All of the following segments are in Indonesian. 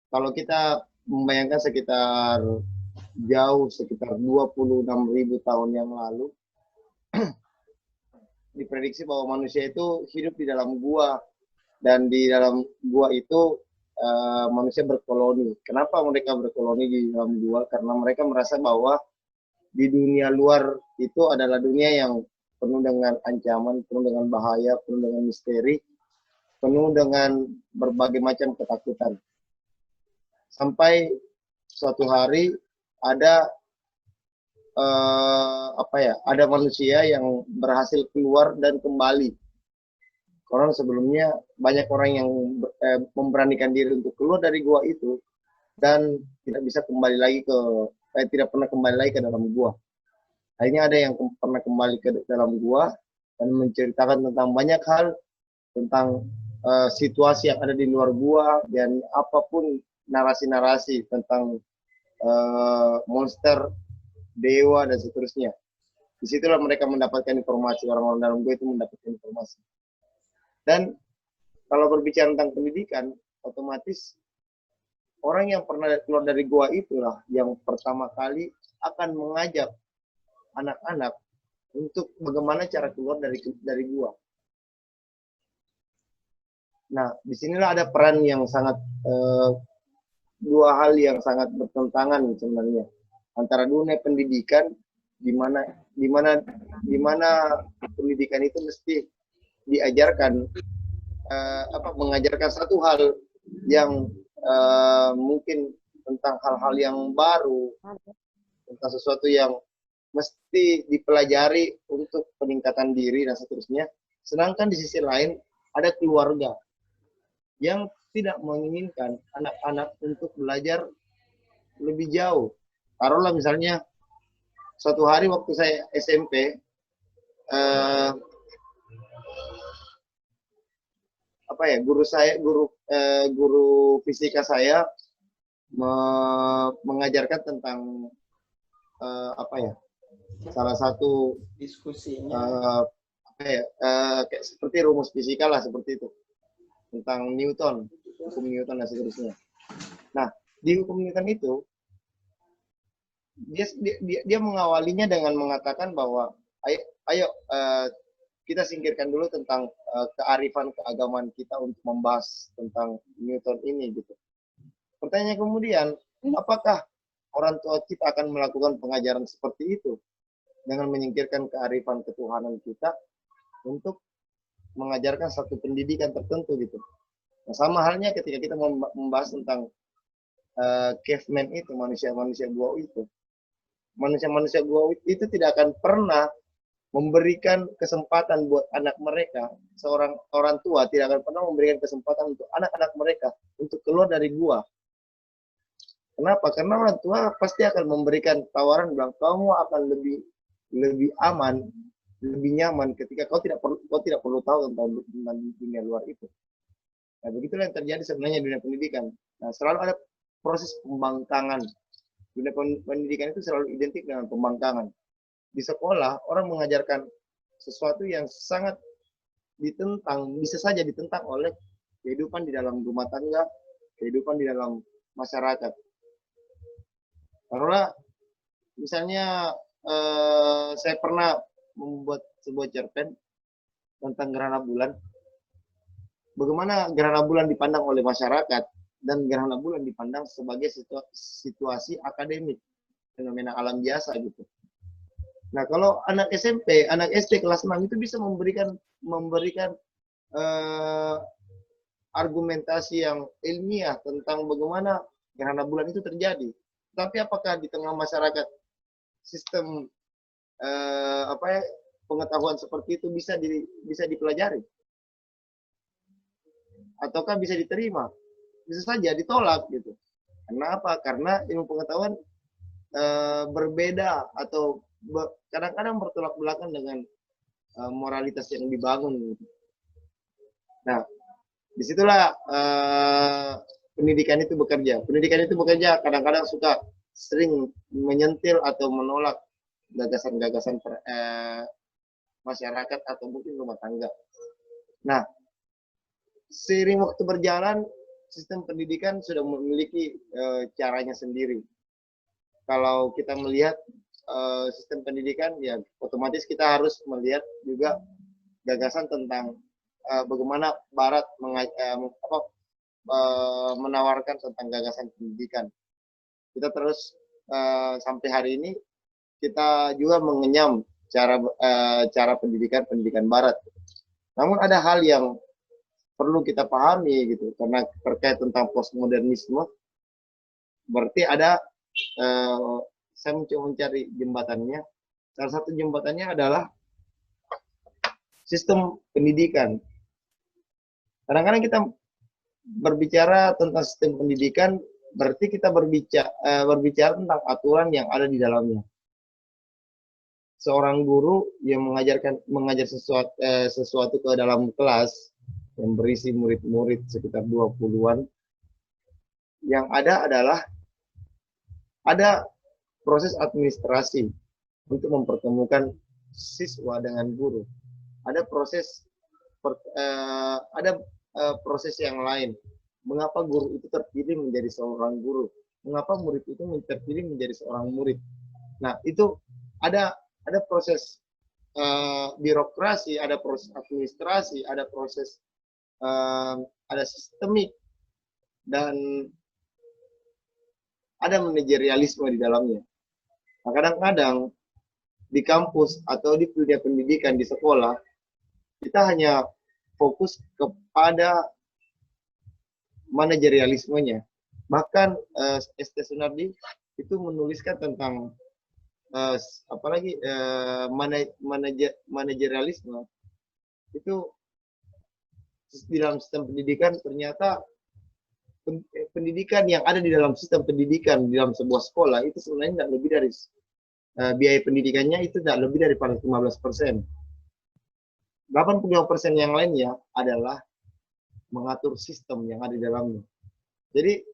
Kalau kita membayangkan sekitar 26.000 tahun yang lalu, diprediksi bahwa manusia itu hidup di dalam gua, dan di dalam gua itu manusia berkoloni. Kenapa mereka berkoloni di dalam gua? Karena mereka merasa bahwa di dunia luar itu adalah dunia yang penuh dengan ancaman, penuh dengan bahaya, penuh dengan misteri, penuh dengan berbagai macam ketakutan. Sampai suatu hari ada ada manusia yang berhasil keluar dan kembali. Karena sebelumnya banyak orang yang memberanikan diri untuk keluar dari gua itu dan tidak bisa kembali lagi tidak pernah kembali lagi ke dalam gua. Akhirnya ada yang pernah kembali ke dalam gua dan menceritakan tentang banyak hal, tentang situasi yang ada di luar gua, dan apapun narasi-narasi tentang monster, dewa, dan seterusnya. Disitulah mereka mendapatkan informasi, orang-orang dalam gua itu mendapatkan informasi. Dan kalau berbicara tentang pendidikan, otomatis orang yang pernah keluar dari gua itulah yang pertama kali akan mengajak anak-anak untuk bagaimana cara keluar dari gua. Nah, disinilah ada peran yang sangat dua hal yang sangat bertentangan sebenarnya antara dunia pendidikan, di mana pendidikan itu mesti diajarkan mengajarkan satu hal yang mungkin tentang hal-hal yang baru, tentang sesuatu yang mesti dipelajari untuk peningkatan diri dan seterusnya. Sedangkan di sisi lain ada keluarga yang tidak menginginkan anak-anak untuk belajar lebih jauh. Taruhlah misalnya suatu hari waktu saya SMP, guru fisika saya mengajarkan tentang salah satu diskusinya kayak seperti rumus fisika lah, seperti itu, tentang Newton, hukum Newton dan seterusnya. Nah, di hukum Newton itu dia mengawalinya dengan mengatakan bahwa ayo kita singkirkan dulu tentang kearifan keagamaan kita untuk membahas tentang Newton ini gitu. Pertanyaannya kemudian, apakah orang tua kita akan melakukan pengajaran seperti itu dengan menyingkirkan kearifan ketuhanan kita untuk mengajarkan satu pendidikan tertentu gitu? Nah, sama halnya ketika kita membahas tentang caveman itu, manusia-manusia gua itu. Manusia-manusia gua itu tidak akan pernah memberikan kesempatan buat anak mereka, seorang orang tua tidak akan pernah memberikan kesempatan untuk anak-anak mereka untuk keluar dari gua. Kenapa? Karena orang tua pasti akan memberikan tawaran bilang kamu akan lebih aman, lebih nyaman ketika kau tidak perlu tahu tentang dunia luar itu. Nah, begitulah yang terjadi sebenarnya dunia pendidikan. Nah, selalu ada proses pembangkangan. Dunia pendidikan itu selalu identik dengan pembangkangan. Di sekolah, orang mengajarkan sesuatu yang sangat bisa saja ditentang oleh kehidupan di dalam rumah tangga, kehidupan di dalam masyarakat. Karena misalnya saya pernah membuat sebuah cerpen tentang gerhana bulan. Bagaimana gerhana bulan dipandang oleh masyarakat dan gerhana bulan dipandang sebagai situasi akademik, fenomena alam biasa gitu. Nah, kalau anak SMP, anak SD kelas 6 itu bisa memberikan argumentasi yang ilmiah tentang bagaimana gerhana bulan itu terjadi. Tapi apakah di tengah masyarakat sistem pengetahuan seperti itu bisa dipelajari? Ataukah bisa diterima? Bisa saja ditolak gitu. Kenapa? Karena ilmu pengetahuan berbeda atau kadang-kadang bertolak belakang dengan moralitas yang dibangun gitu. Nah, disitulah pendidikan itu bekerja. Pendidikan itu bekerja kadang-kadang sering menyentil atau menolak gagasan-gagasan masyarakat atau mungkin rumah tangga. Nah, seiring waktu berjalan, sistem pendidikan sudah memiliki caranya sendiri. Kalau kita melihat sistem pendidikan, ya otomatis kita harus melihat juga gagasan tentang bagaimana Barat menawarkan tentang gagasan pendidikan. Kita terus sampai hari ini kita juga mengenyam cara pendidikan Barat. Namun ada hal yang perlu kita pahami gitu, karena terkait tentang postmodernisme, berarti ada saya mencoba mencari jembatannya. Salah satu jembatannya adalah sistem pendidikan. Kadang-kadang kita berbicara tentang sistem pendidikan, berarti kita berbicara tentang aturan yang ada di dalamnya. Seorang guru yang mengajar sesuatu ke dalam kelas yang berisi murid-murid sekitar 20-an, yang ada adalah ada proses administrasi untuk mempertemukan siswa dengan guru. Ada proses proses yang lain. Mengapa guru itu terpilih menjadi seorang guru? Mengapa murid itu terpilih menjadi seorang murid? Nah, itu ada proses birokrasi, ada proses administrasi, ada proses ada sistemik, dan ada manajerialisme di dalamnya. Nah, kadang-kadang di kampus atau di dunia pendidikan di sekolah, kita hanya fokus kepada manajerialismenya. Bahkan ST Sunardi itu menuliskan tentang manajerialisme. Itu di dalam sistem pendidikan, ternyata pendidikan yang ada di dalam sistem pendidikan di dalam sebuah sekolah itu sebenarnya tidak lebih dari biaya pendidikannya itu tidak lebih daripada 15%. 85% yang lainnya adalah mengatur sistem yang ada di dalamnya. Jadi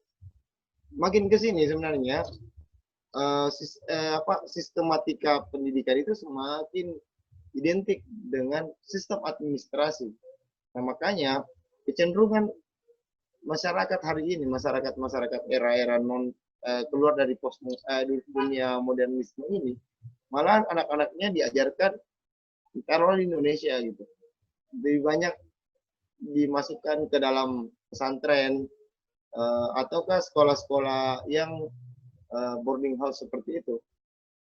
makin ke sini sebenarnya sistematika pendidikan itu semakin identik dengan sistem administrasi. Nah, makanya kecenderungan masyarakat hari ini, masyarakat era-era keluar dari dunia modernisme ini, malah anak-anaknya diajarkan taruh di Indonesia gitu, lebih banyak dimasukkan ke dalam pesantren ataukah sekolah-sekolah yang boarding house seperti itu,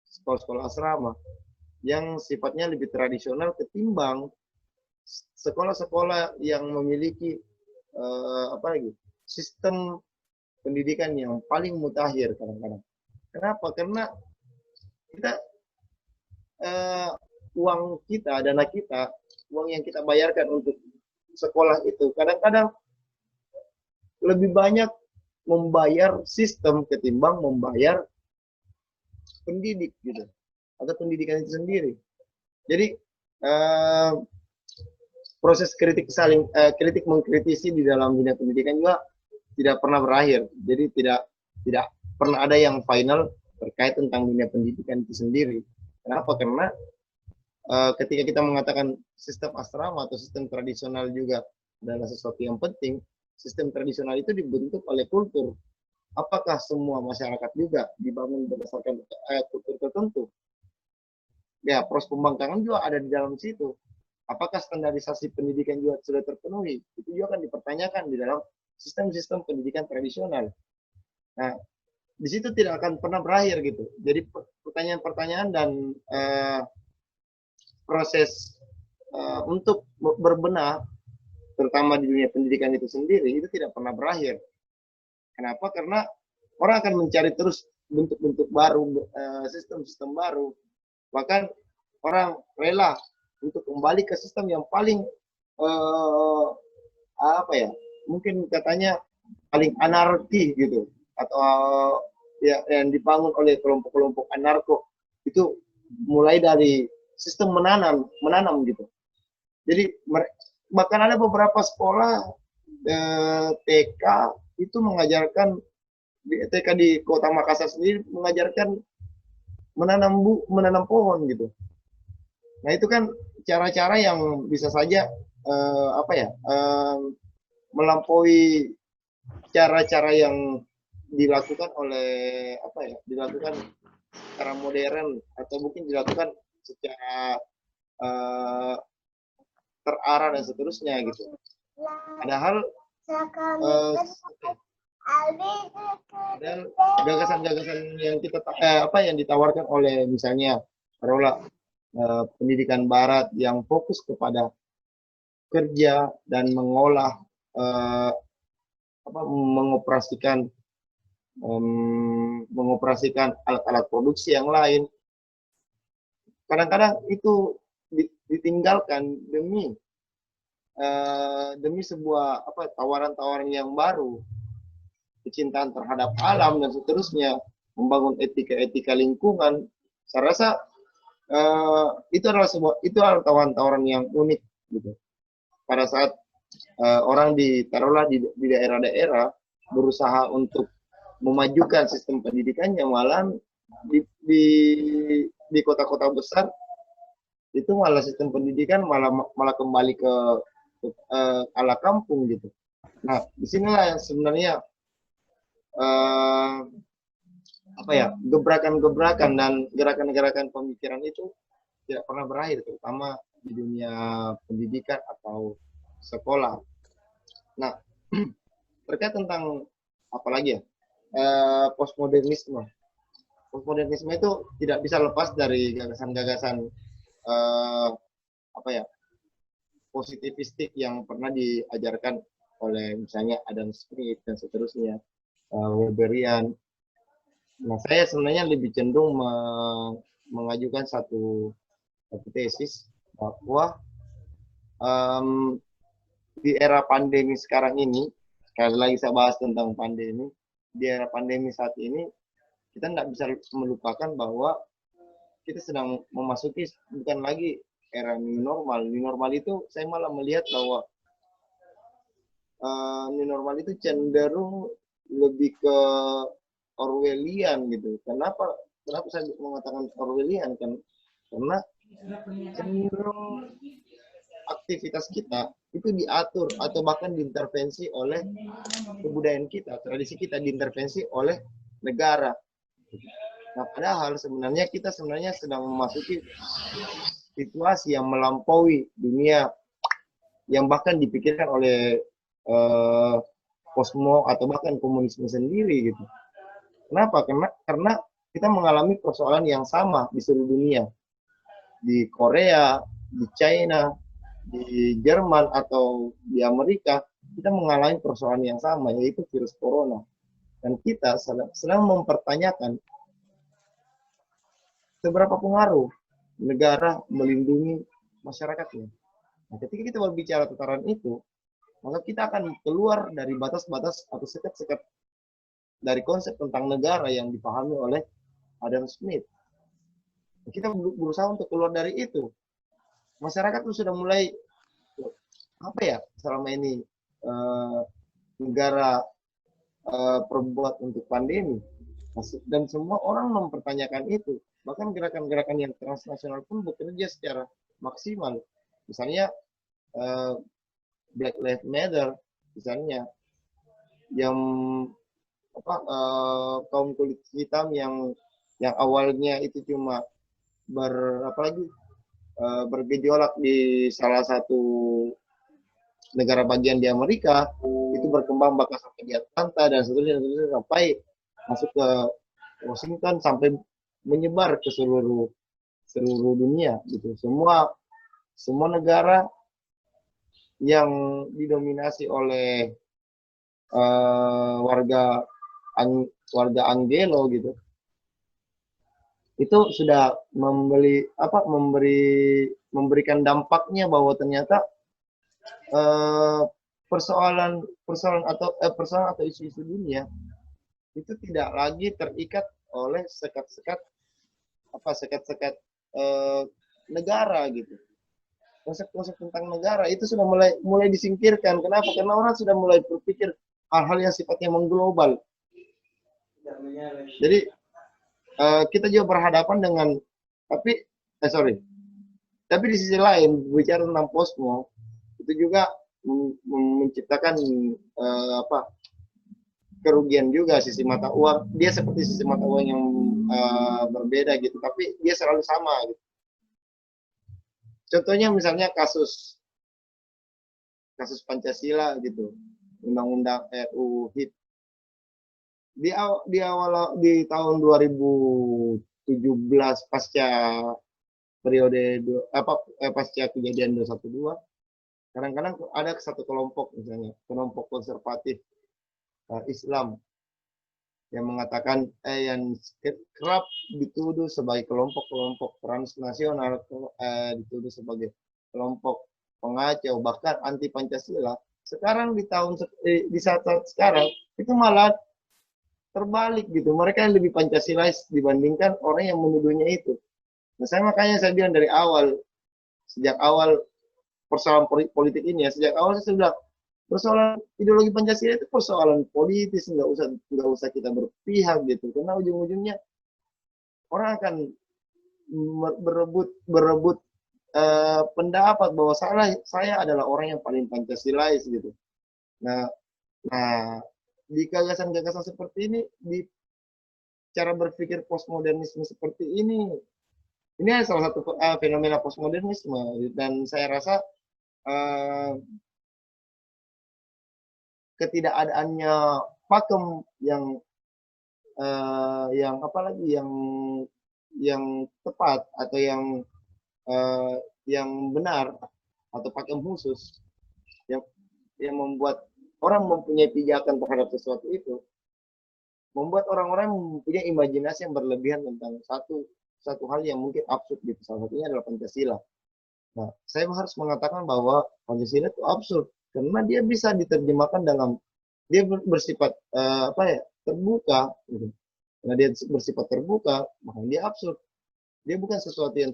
sekolah-sekolah asrama yang sifatnya lebih tradisional ketimbang sekolah-sekolah yang memiliki sistem pendidikan yang paling mutakhir kadang-kadang. Kenapa? Karena kita uang kita, dana kita, uang yang kita bayarkan untuk sekolah itu kadang-kadang lebih banyak membayar sistem ketimbang membayar pendidik gitu, atau pendidikan itu sendiri. Jadi proses kritik mengkritisi di dalam dunia pendidikan juga tidak pernah berakhir. Jadi tidak pernah ada yang final terkait tentang dunia pendidikan itu sendiri. Kenapa? Karena ketika kita mengatakan sistem asrama atau sistem tradisional juga adalah sesuatu yang penting, sistem tradisional itu dibentuk oleh kultur. Apakah semua masyarakat juga dibangun berdasarkan kultur tertentu? Ya, proses pembangkangan juga ada di dalam situ. Apakah standarisasi pendidikan juga sudah terpenuhi? Itu juga akan dipertanyakan di dalam sistem-sistem pendidikan tradisional. Nah, di situ tidak akan pernah berakhir gitu. Jadi pertanyaan-pertanyaan dan proses untuk berbenah, terutama di dunia pendidikan itu sendiri, itu tidak pernah berakhir. Kenapa? Karena orang akan mencari terus bentuk-bentuk baru, sistem-sistem baru. Bahkan orang rela untuk kembali ke sistem yang paling mungkin katanya paling anarki gitu, atau ya yang dibangun oleh kelompok-kelompok anarko itu, mulai dari sistem menanam gitu. Jadi bahkan ada beberapa sekolah TK itu mengajarkan, TK di Kota Makassar sendiri mengajarkan menanam pohon gitu. Nah, itu kan cara-cara yang bisa saja melampaui cara-cara yang dilakukan oleh apa ya, dilakukan secara modern atau mungkin dilakukan secara uh, terarah dan seterusnya gitu. Padahal dan gagasan-gagasan yang kita apa yang ditawarkan oleh misalnya taruhlah pendidikan barat yang fokus kepada kerja dan mengolah apa mengoperasikan alat-alat produksi yang lain, kadang-kadang itu ditinggalkan demi sebuah apa tawaran-tawaran yang baru, kecintaan terhadap alam dan seterusnya, membangun etika-etika lingkungan. Saya rasa itu adalah tawaran-tawaran yang unik gitu. Pada saat orang ditaruhlah di daerah-daerah berusaha untuk memajukan sistem pendidikannya, malah di kota-kota besar itu malah sistem pendidikan malah kembali ke ala kampung gitu. Nah, disinilah yang sebenarnya apa ya, gebrakan-gebrakan dan gerakan-gerakan pemikiran itu tidak pernah berakhir, terutama di dunia pendidikan atau sekolah. Nah, terkait tentang apa lagi ya, postmodernisme. Postmodernisme itu tidak bisa lepas dari gagasan-gagasan apa ya, positivistik yang pernah diajarkan oleh misalnya Adam Smith dan seterusnya, Weberian. Nah, saya sebenarnya lebih cenderung mengajukan satu tesis bahwa di era pandemi sekarang ini, sekali lagi saya bahas tentang pandemi, di era pandemi saat ini, kita tidak bisa melupakan bahwa kita sedang memasuki bukan lagi era new normal. New normal itu saya malah melihat bahwa new normal itu cenderung lebih ke Orwellian gitu. Kenapa saya mengatakan Orwellian? Karena cenderung aktivitas kita itu diatur atau bahkan diintervensi oleh kebudayaan kita, tradisi kita diintervensi oleh negara. Nah, padahal sebenarnya kita sedang memasuki situasi yang melampaui dunia yang bahkan dipikirkan oleh Kosmo atau bahkan komunisme sendiri gitu. Kenapa? Karena kita mengalami persoalan yang sama di seluruh dunia. Di Korea, di China, di Jerman atau di Amerika, kita mengalami persoalan yang sama, yaitu virus corona. Dan kita sedang mempertanyakan seberapa pengaruh negara melindungi masyarakatnya. Nah, ketika kita berbicara tataran itu, maka kita akan keluar dari batas-batas atau sekat-sekat dari konsep tentang negara yang dipahami oleh Adam Smith. Kita berusaha untuk keluar dari itu. Masyarakat itu sudah mulai apa ya, selama ini negara perbuat untuk pandemi, dan semua orang mempertanyakan itu. Bahkan gerakan-gerakan yang transnasional pun bekerja secara maksimal. Misalnya Black Lives Matter, misalnya yang apa kaum kulit hitam yang awalnya itu cuma bergejolak di salah satu negara bagian di Amerika, itu berkembang bahkan sampai di Atlanta dan seterusnya sampai masuk ke Washington sampai menyebar ke seluruh dunia gitu. Semua negara yang didominasi oleh warga Anglo gitu, itu sudah memberikan dampaknya bahwa ternyata persoalan atau isu-isu dunia itu tidak lagi terikat oleh sekat-sekat negara gitu. Konsep-konsep tentang negara itu sudah mulai disingkirkan. Kenapa? Karena orang sudah mulai berpikir hal-hal yang sifatnya mengglobal. Jadi kita juga berhadapan dengan tapi di sisi lain bicara tentang posmo itu juga menciptakan kerugian juga sisi mata uang. Dia seperti sisi mata uang yang berbeda gitu, tapi dia selalu sama gitu. Contohnya misalnya kasus Pancasila gitu, Undang-Undang RUU HIP. Di tahun 2017 pasca pasca kejadian 212, kadang-kadang ada satu kelompok, misalnya kelompok konservatif Islam yang mengatakan yang kerap dituduh sebagai kelompok-kelompok transnasional, dituduh sebagai kelompok pengacau, bahkan anti Pancasila. Sekarang di saat sekarang itu malah terbalik gitu. Mereka yang lebih Pancasilais dibandingkan orang yang menuduhnya itu. Nah, makanya saya bilang dari awal, sejak awal persoalan politik ini ya, sejak awal saya sudah persoalan ideologi Pancasila itu persoalan politis, nggak usah kita berpihak gitu, karena ujung-ujungnya orang akan berebut pendapat bahwa saya adalah orang yang paling Pancasilais gitu. Nah, di gagasan-gagasan seperti ini, di cara berpikir postmodernisme seperti ini salah satu fenomena postmodernisme, dan saya rasa ketidakadaannya pakem yang apalagi yang tepat atau yang benar atau pakem khusus yang membuat orang mempunyai pijakan terhadap sesuatu itu, membuat orang-orang mempunyai imajinasi yang berlebihan tentang satu hal yang mungkin absurd gitu. Salah satunya adalah Pancasila. Nah, saya harus mengatakan bahwa Pancasila itu absurd karena dia bisa diterjemahkan dia bersifat terbuka gitu. Karena dia bersifat terbuka, maka dia absurd. Dia bukan sesuatu yang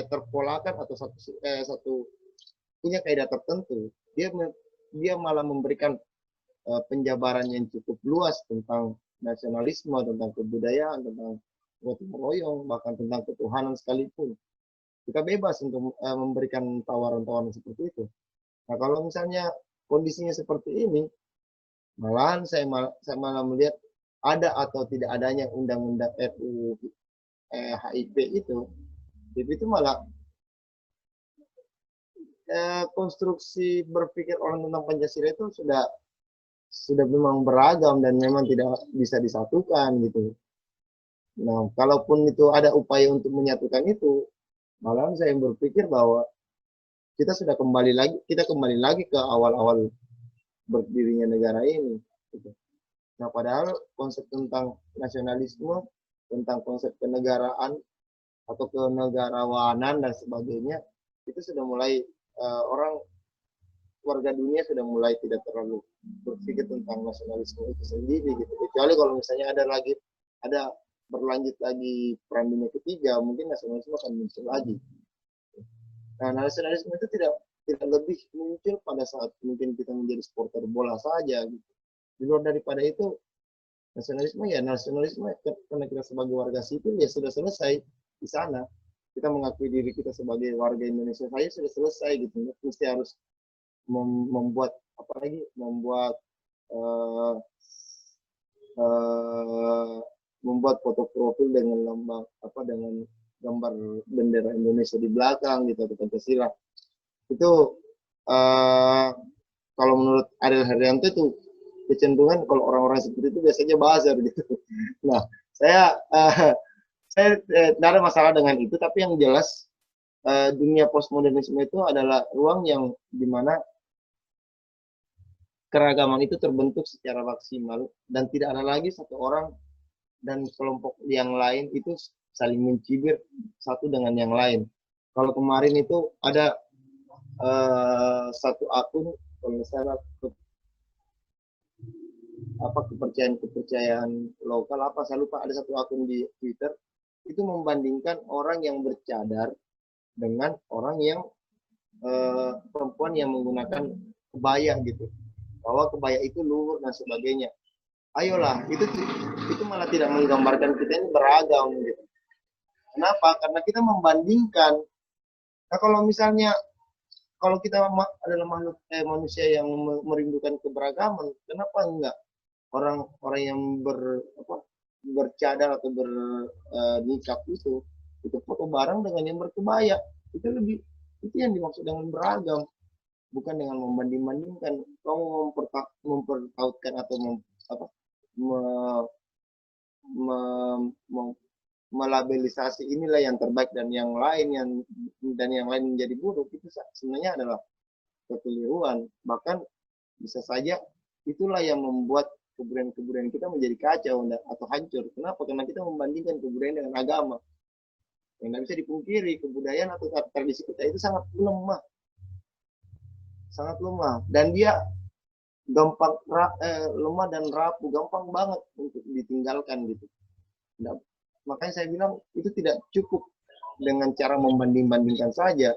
terpolakan atau satu punya kaidah tertentu. Dia malah memberikan penjabaran yang cukup luas tentang nasionalisme, tentang kebudayaan, tentang gotong royong, bahkan tentang ketuhanan sekalipun. Kita bebas untuk memberikan tawaran-tawaran seperti itu. Nah, kalau misalnya kondisinya seperti ini, malahan saya malah melihat ada atau tidak adanya undang-undang RUU HIP itu malah konstruksi berpikir orang tentang Pancasila itu sudah memang beragam dan memang tidak bisa disatukan gitu. Nah, kalaupun itu ada upaya untuk menyatukan itu, malahan saya berpikir bahwa kita kembali lagi ke awal-awal berdirinya negara ini. Gitu. Nah, padahal konsep tentang nasionalisme, tentang konsep kenegaraan atau kenegarawanan dan sebagainya, itu sudah mulai warga dunia sudah mulai tidak terlalu berpikir tentang nasionalisme itu sendiri gitu. Kecuali kalau misalnya ada berlanjut lagi Perang Dunia Ketiga, mungkin nasionalisme akan muncul lagi. Nah, nasionalisme itu tidak lebih muncul pada saat mungkin kita menjadi supporter bola saja gitu. Di luar daripada itu, nasionalisme karena kita sebagai warga sipil ya sudah selesai di sana. Kita mengakui diri kita sebagai warga Indonesia saja sudah selesai gitu. Mesti harus membuat foto profil dengan dengan gambar bendera Indonesia di belakang gitu atau Pancasila. Itu kalau menurut Ariel Heryanto itu kecenderungan kalau orang-orang seperti itu biasanya bazar gitu. Nah, saya tidak ada masalah dengan itu, tapi yang jelas dunia postmodernisme itu adalah ruang yang dimana keragaman itu terbentuk secara maksimal dan tidak ada lagi satu orang dan kelompok yang lain itu saling mencibir satu dengan yang lain. Kalau kemarin itu ada satu akun, kalau misalnya kepercayaan lokal saya lupa, ada satu akun di Twitter itu membandingkan orang yang bercadar dengan orang yang perempuan yang menggunakan kebaya gitu, bahwa kebaya itu luhur dan sebagainya. Ayolah, itu malah tidak menggambarkan kita ini beragam gitu. Kenapa? Karena kita membandingkan. Nah, kalau misalnya kalau kita adalah manusia yang merindukan keberagaman, kenapa enggak orang-orang yang bercadar atau bernikab itu foto bareng dengan yang berkebaya. Itu yang dimaksud dengan beragam, bukan dengan membanding-bandingkan. Kamu mempertautkan atau melabelisasi inilah yang terbaik dan yang lain menjadi buruk, itu sebenarnya adalah kekeliruan. Bahkan bisa saja itulah yang membuat kebudayaan kita menjadi kacau atau hancur. Kenapa? Karena kita membandingkan kebudayaan dengan agama. Yang tidak bisa dipungkiri, kebudayaan atau tradisi kita itu sangat lemah. Sangat lemah. Dan dia gampang lemah dan rapuh, gampang banget untuk ditinggalkan gitu. Makanya saya bilang itu tidak cukup dengan cara membanding-bandingkan saja.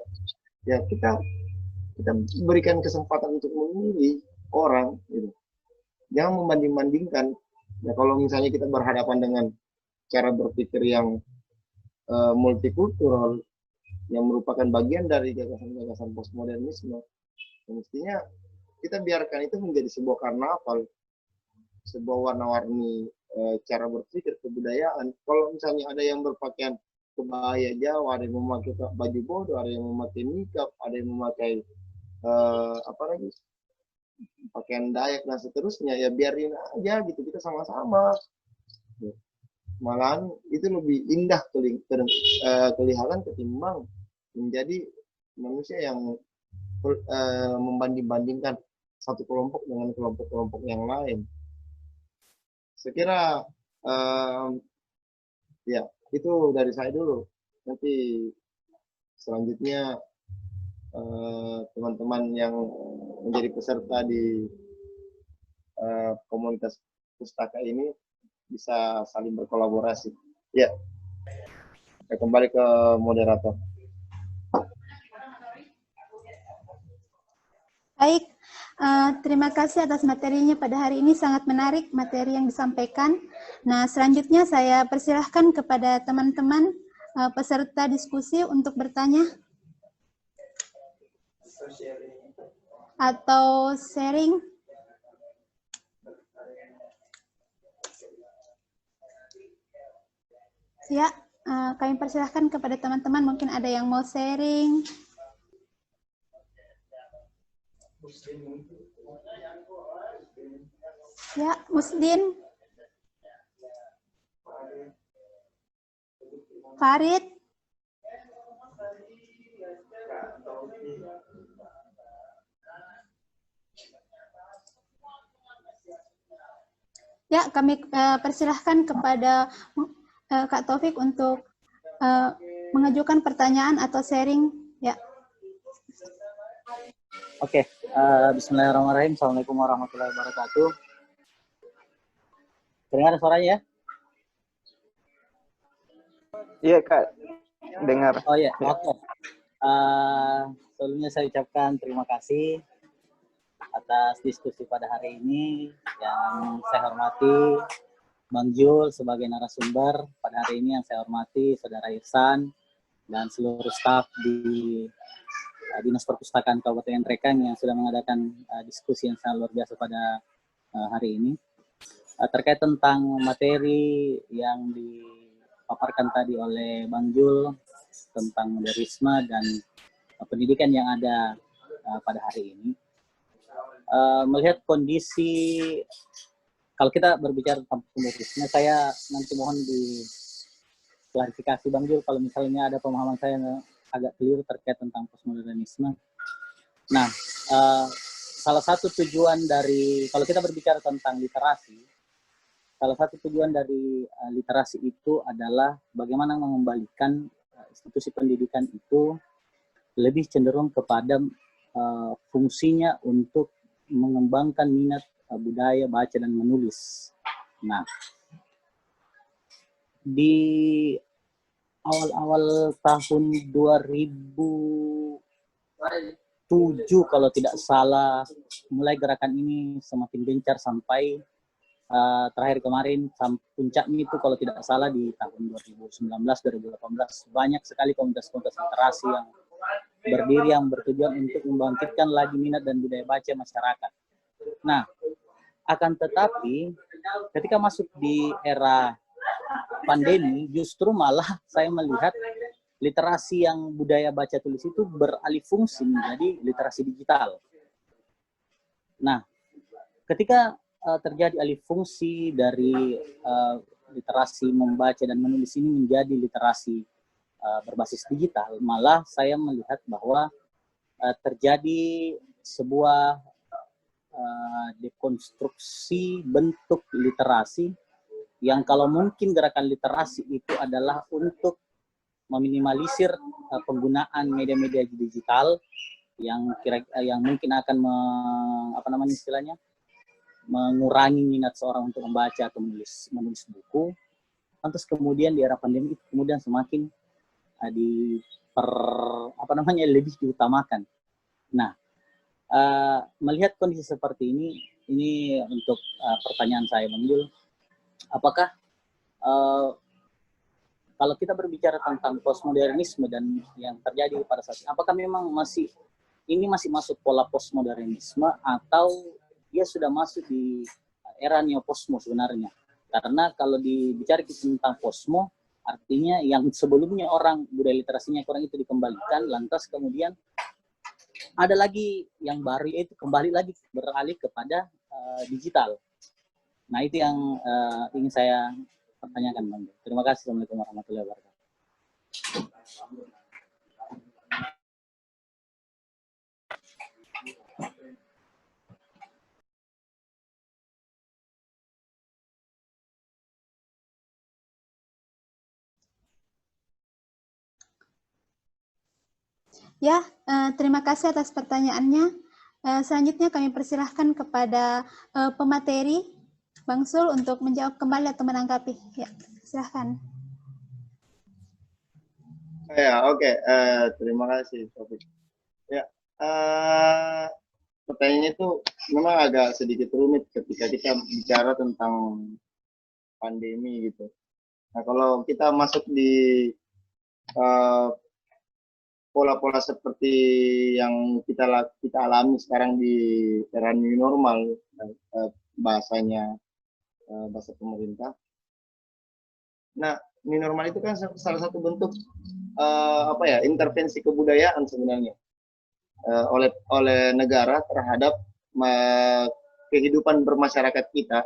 Ya kita berikan kesempatan untuk memilih orang gitu. Jangan membanding-bandingkan. Ya kalau misalnya kita berhadapan dengan cara berpikir yang multikultural, yang merupakan bagian dari gagasan-gagasan postmodernisme, mestinya kita biarkan itu menjadi sebuah karnaval, sebuah warna-warni cara berpikir kebudayaan. Kalau misalnya ada yang berpakaian kebaya Jawa, ada yang memakai baju bodoh, ada yang memakai nikab, ada yang memakai pakaian Dayak dan seterusnya, ya biarin aja gitu, kita sama-sama. Malahan itu lebih indah kelihatan ketimbang menjadi manusia yang membanding-bandingkan satu kelompok dengan kelompok-kelompok yang lain. Saya kira ya itu dari saya dulu. Nanti selanjutnya teman-teman yang menjadi peserta di komunitas pustaka ini bisa saling berkolaborasi. Ya, saya kembali ke moderator. Baik, terima kasih atas materinya pada hari ini, sangat menarik materi yang disampaikan. Nah, selanjutnya saya persilahkan kepada teman-teman peserta diskusi untuk bertanya atau sharing. Ya, kami persilahkan kepada teman-teman, mungkin ada yang mau sharing. Ya, Musdin. Farid. Ya, kami persilahkan kepada Kak Taufik untuk mengajukan pertanyaan atau sharing. Ya. Oke, bismillahirrahmanirrahim. Assalamualaikum warahmatullahi wabarakatuh. Dengar suaranya ya? Iya, Kak. Dengar. Oh iya, oke. Sebelumnya saya ucapkan terima kasih atas diskusi pada hari ini. Yang saya hormati Bang Jul sebagai narasumber pada hari ini, yang saya hormati Saudara Irsan dan seluruh staf di Dinas Perpustakaan Kabupaten Nrekang yang sudah mengadakan diskusi yang sangat luar biasa pada hari ini. Terkait tentang materi yang dipaparkan tadi oleh Bang Jul tentang modernisme dan pendidikan yang ada pada hari ini. Melihat kondisi, kalau kita berbicara tentang modernisme, saya nanti mohon diklarifikasi Bang Jul kalau misalnya ada pemahaman saya yang agak keliru terkait tentang postmodernisme. Nah, salah satu tujuan dari, kalau kita berbicara tentang literasi, salah satu tujuan dari literasi itu adalah bagaimana mengembalikan institusi pendidikan itu lebih cenderung kepada fungsinya untuk mengembangkan minat budaya baca dan menulis. Nah, di awal-awal tahun 2007 kalau tidak salah mulai gerakan ini semakin gencar sampai terakhir kemarin puncaknya itu kalau tidak salah di tahun 2019-2018 banyak sekali komunitas-komunitas literasi yang berdiri yang bertujuan untuk membangkitkan lagi minat dan budaya baca masyarakat. Nah, akan tetapi ketika masuk di era pandemi, justru malah saya melihat literasi yang budaya baca tulis itu beralih fungsi menjadi literasi digital. Nah, ketika terjadi alih fungsi dari literasi membaca dan menulis ini menjadi literasi berbasis digital, malah saya melihat bahwa terjadi sebuah dekonstruksi bentuk literasi yang kalau mungkin gerakan literasi itu adalah untuk meminimalisir penggunaan media-media digital yang mungkin akan mengurangi minat seorang untuk membaca atau menulis buku. Lantas kemudian di era pandemi itu kemudian semakin lebih diutamakan. Nah, melihat kondisi seperti ini untuk pertanyaan saya, Bang Jul, apakah kalau kita berbicara tentang postmodernisme dan yang terjadi pada saat ini, apakah memang masih masuk pola postmodernisme atau dia sudah masuk di era neoposmo sebenarnya? Karena kalau dibicara tentang posmo, artinya yang sebelumnya orang budaya literasinya kurang itu dikembalikan, lantas kemudian ada lagi yang baru, yaitu kembali lagi beralih kepada digital. Nah, itu yang ingin saya pertanyakan, Bang. Terima kasih. Assalamualaikum warahmatullahi wabarakatuh. Ya, terima kasih atas pertanyaannya. Selanjutnya kami persilahkan kepada pemateri, Bang Sul, untuk menjawab kembali atau menanggapi. Ya, silahkan. Ya, oke. Terima kasih, Taufik. Ya, pertanyaannya itu memang agak sedikit rumit ketika kita bicara tentang pandemi gitu. Nah, kalau kita masuk di pola-pola seperti yang kita alami sekarang di era new normal, bahasanya bahasa pemerintah. Nah, new normal itu kan salah satu bentuk intervensi kebudayaan sebenarnya oleh negara terhadap kehidupan bermasyarakat kita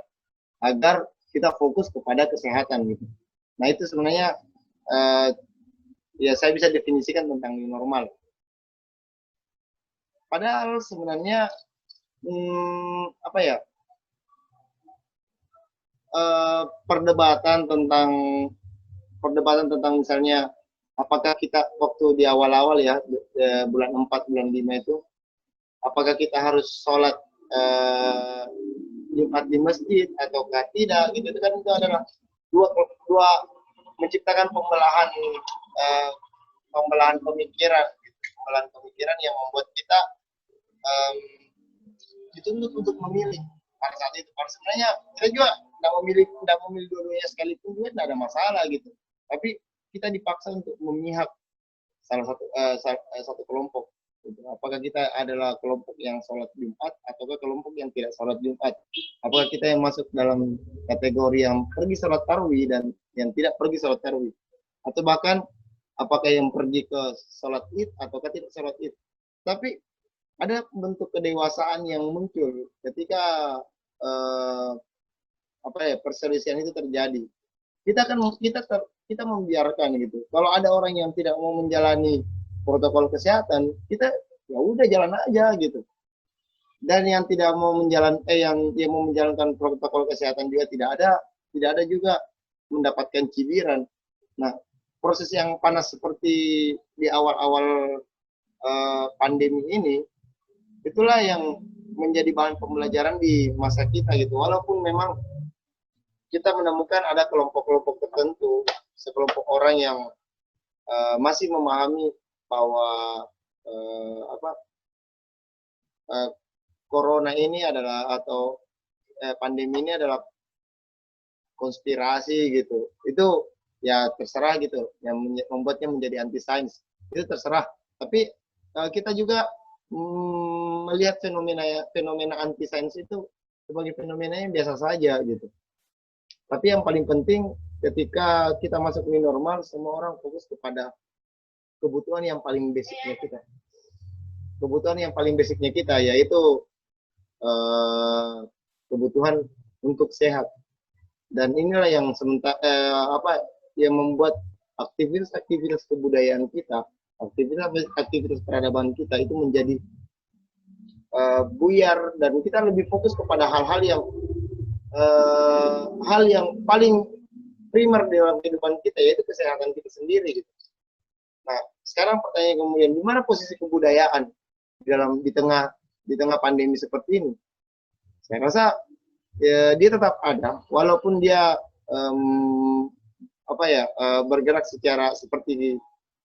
agar kita fokus kepada kesehatan gitu. Nah, itu sebenarnya ya saya bisa definisikan tentang new normal. Padahal sebenarnya perdebatan tentang misalnya apakah kita waktu di awal-awal ya bulan 4 bulan 5 itu apakah kita harus sholat Jumat di masjid ataukah tidak gitu, itu kan itu adalah dua menciptakan pembelahan pemikiran yang membuat kita dituntut untuk memilih pada saat itu. Karena sebenarnya kita juga tidak memilih dua-duanya sekalipun juga tidak ada masalah gitu. Tapi kita dipaksa untuk memihak salah satu kelompok. Apakah kita adalah kelompok yang sholat Jumat ataukah kelompok yang tidak sholat Jumat? Apakah kita yang masuk dalam kategori yang pergi sholat tarawih dan yang tidak pergi sholat tarawih? Atau bahkan apakah yang pergi ke sholat id ataukah tidak sholat id? Tapi ada bentuk kedewasaan yang muncul ketika perselisihan itu terjadi. Kita membiarkan gitu. Kalau ada orang yang tidak mau menjalani protokol kesehatan, kita ya udah jalan aja gitu. Dan yang tidak mau yang mau menjalankan protokol kesehatan juga tidak ada juga mendapatkan cibiran. Nah, proses yang panas seperti di awal-awal pandemi ini, itulah yang menjadi bahan pembelajaran di masa kita gitu. Walaupun memang kita menemukan ada kelompok-kelompok tertentu, sekelompok orang yang masih memahami bahwa corona ini adalah atau pandemi ini adalah konspirasi gitu. Itu ya terserah gitu, yang membuatnya menjadi anti sains itu terserah. Tapi kita juga melihat fenomena anti sains itu sebagai fenomena yang biasa saja gitu. Tapi yang paling penting ketika kita masuk new normal, semua orang fokus kepada kebutuhan yang paling basicnya kita. Kebutuhan yang paling basicnya kita yaitu kebutuhan untuk sehat. Dan inilah yang yang membuat aktivitas kebudayaan kita, aktivitas peradaban kita itu menjadi buyar, dan kita lebih fokus kepada hal-hal yang paling primer dalam kehidupan kita, yaitu kesehatan kita sendiri gitu. Nah, sekarang pertanyaan kemudian, di mana posisi kebudayaan di tengah pandemi seperti ini? Saya rasa dia tetap ada, walaupun dia bergerak seperti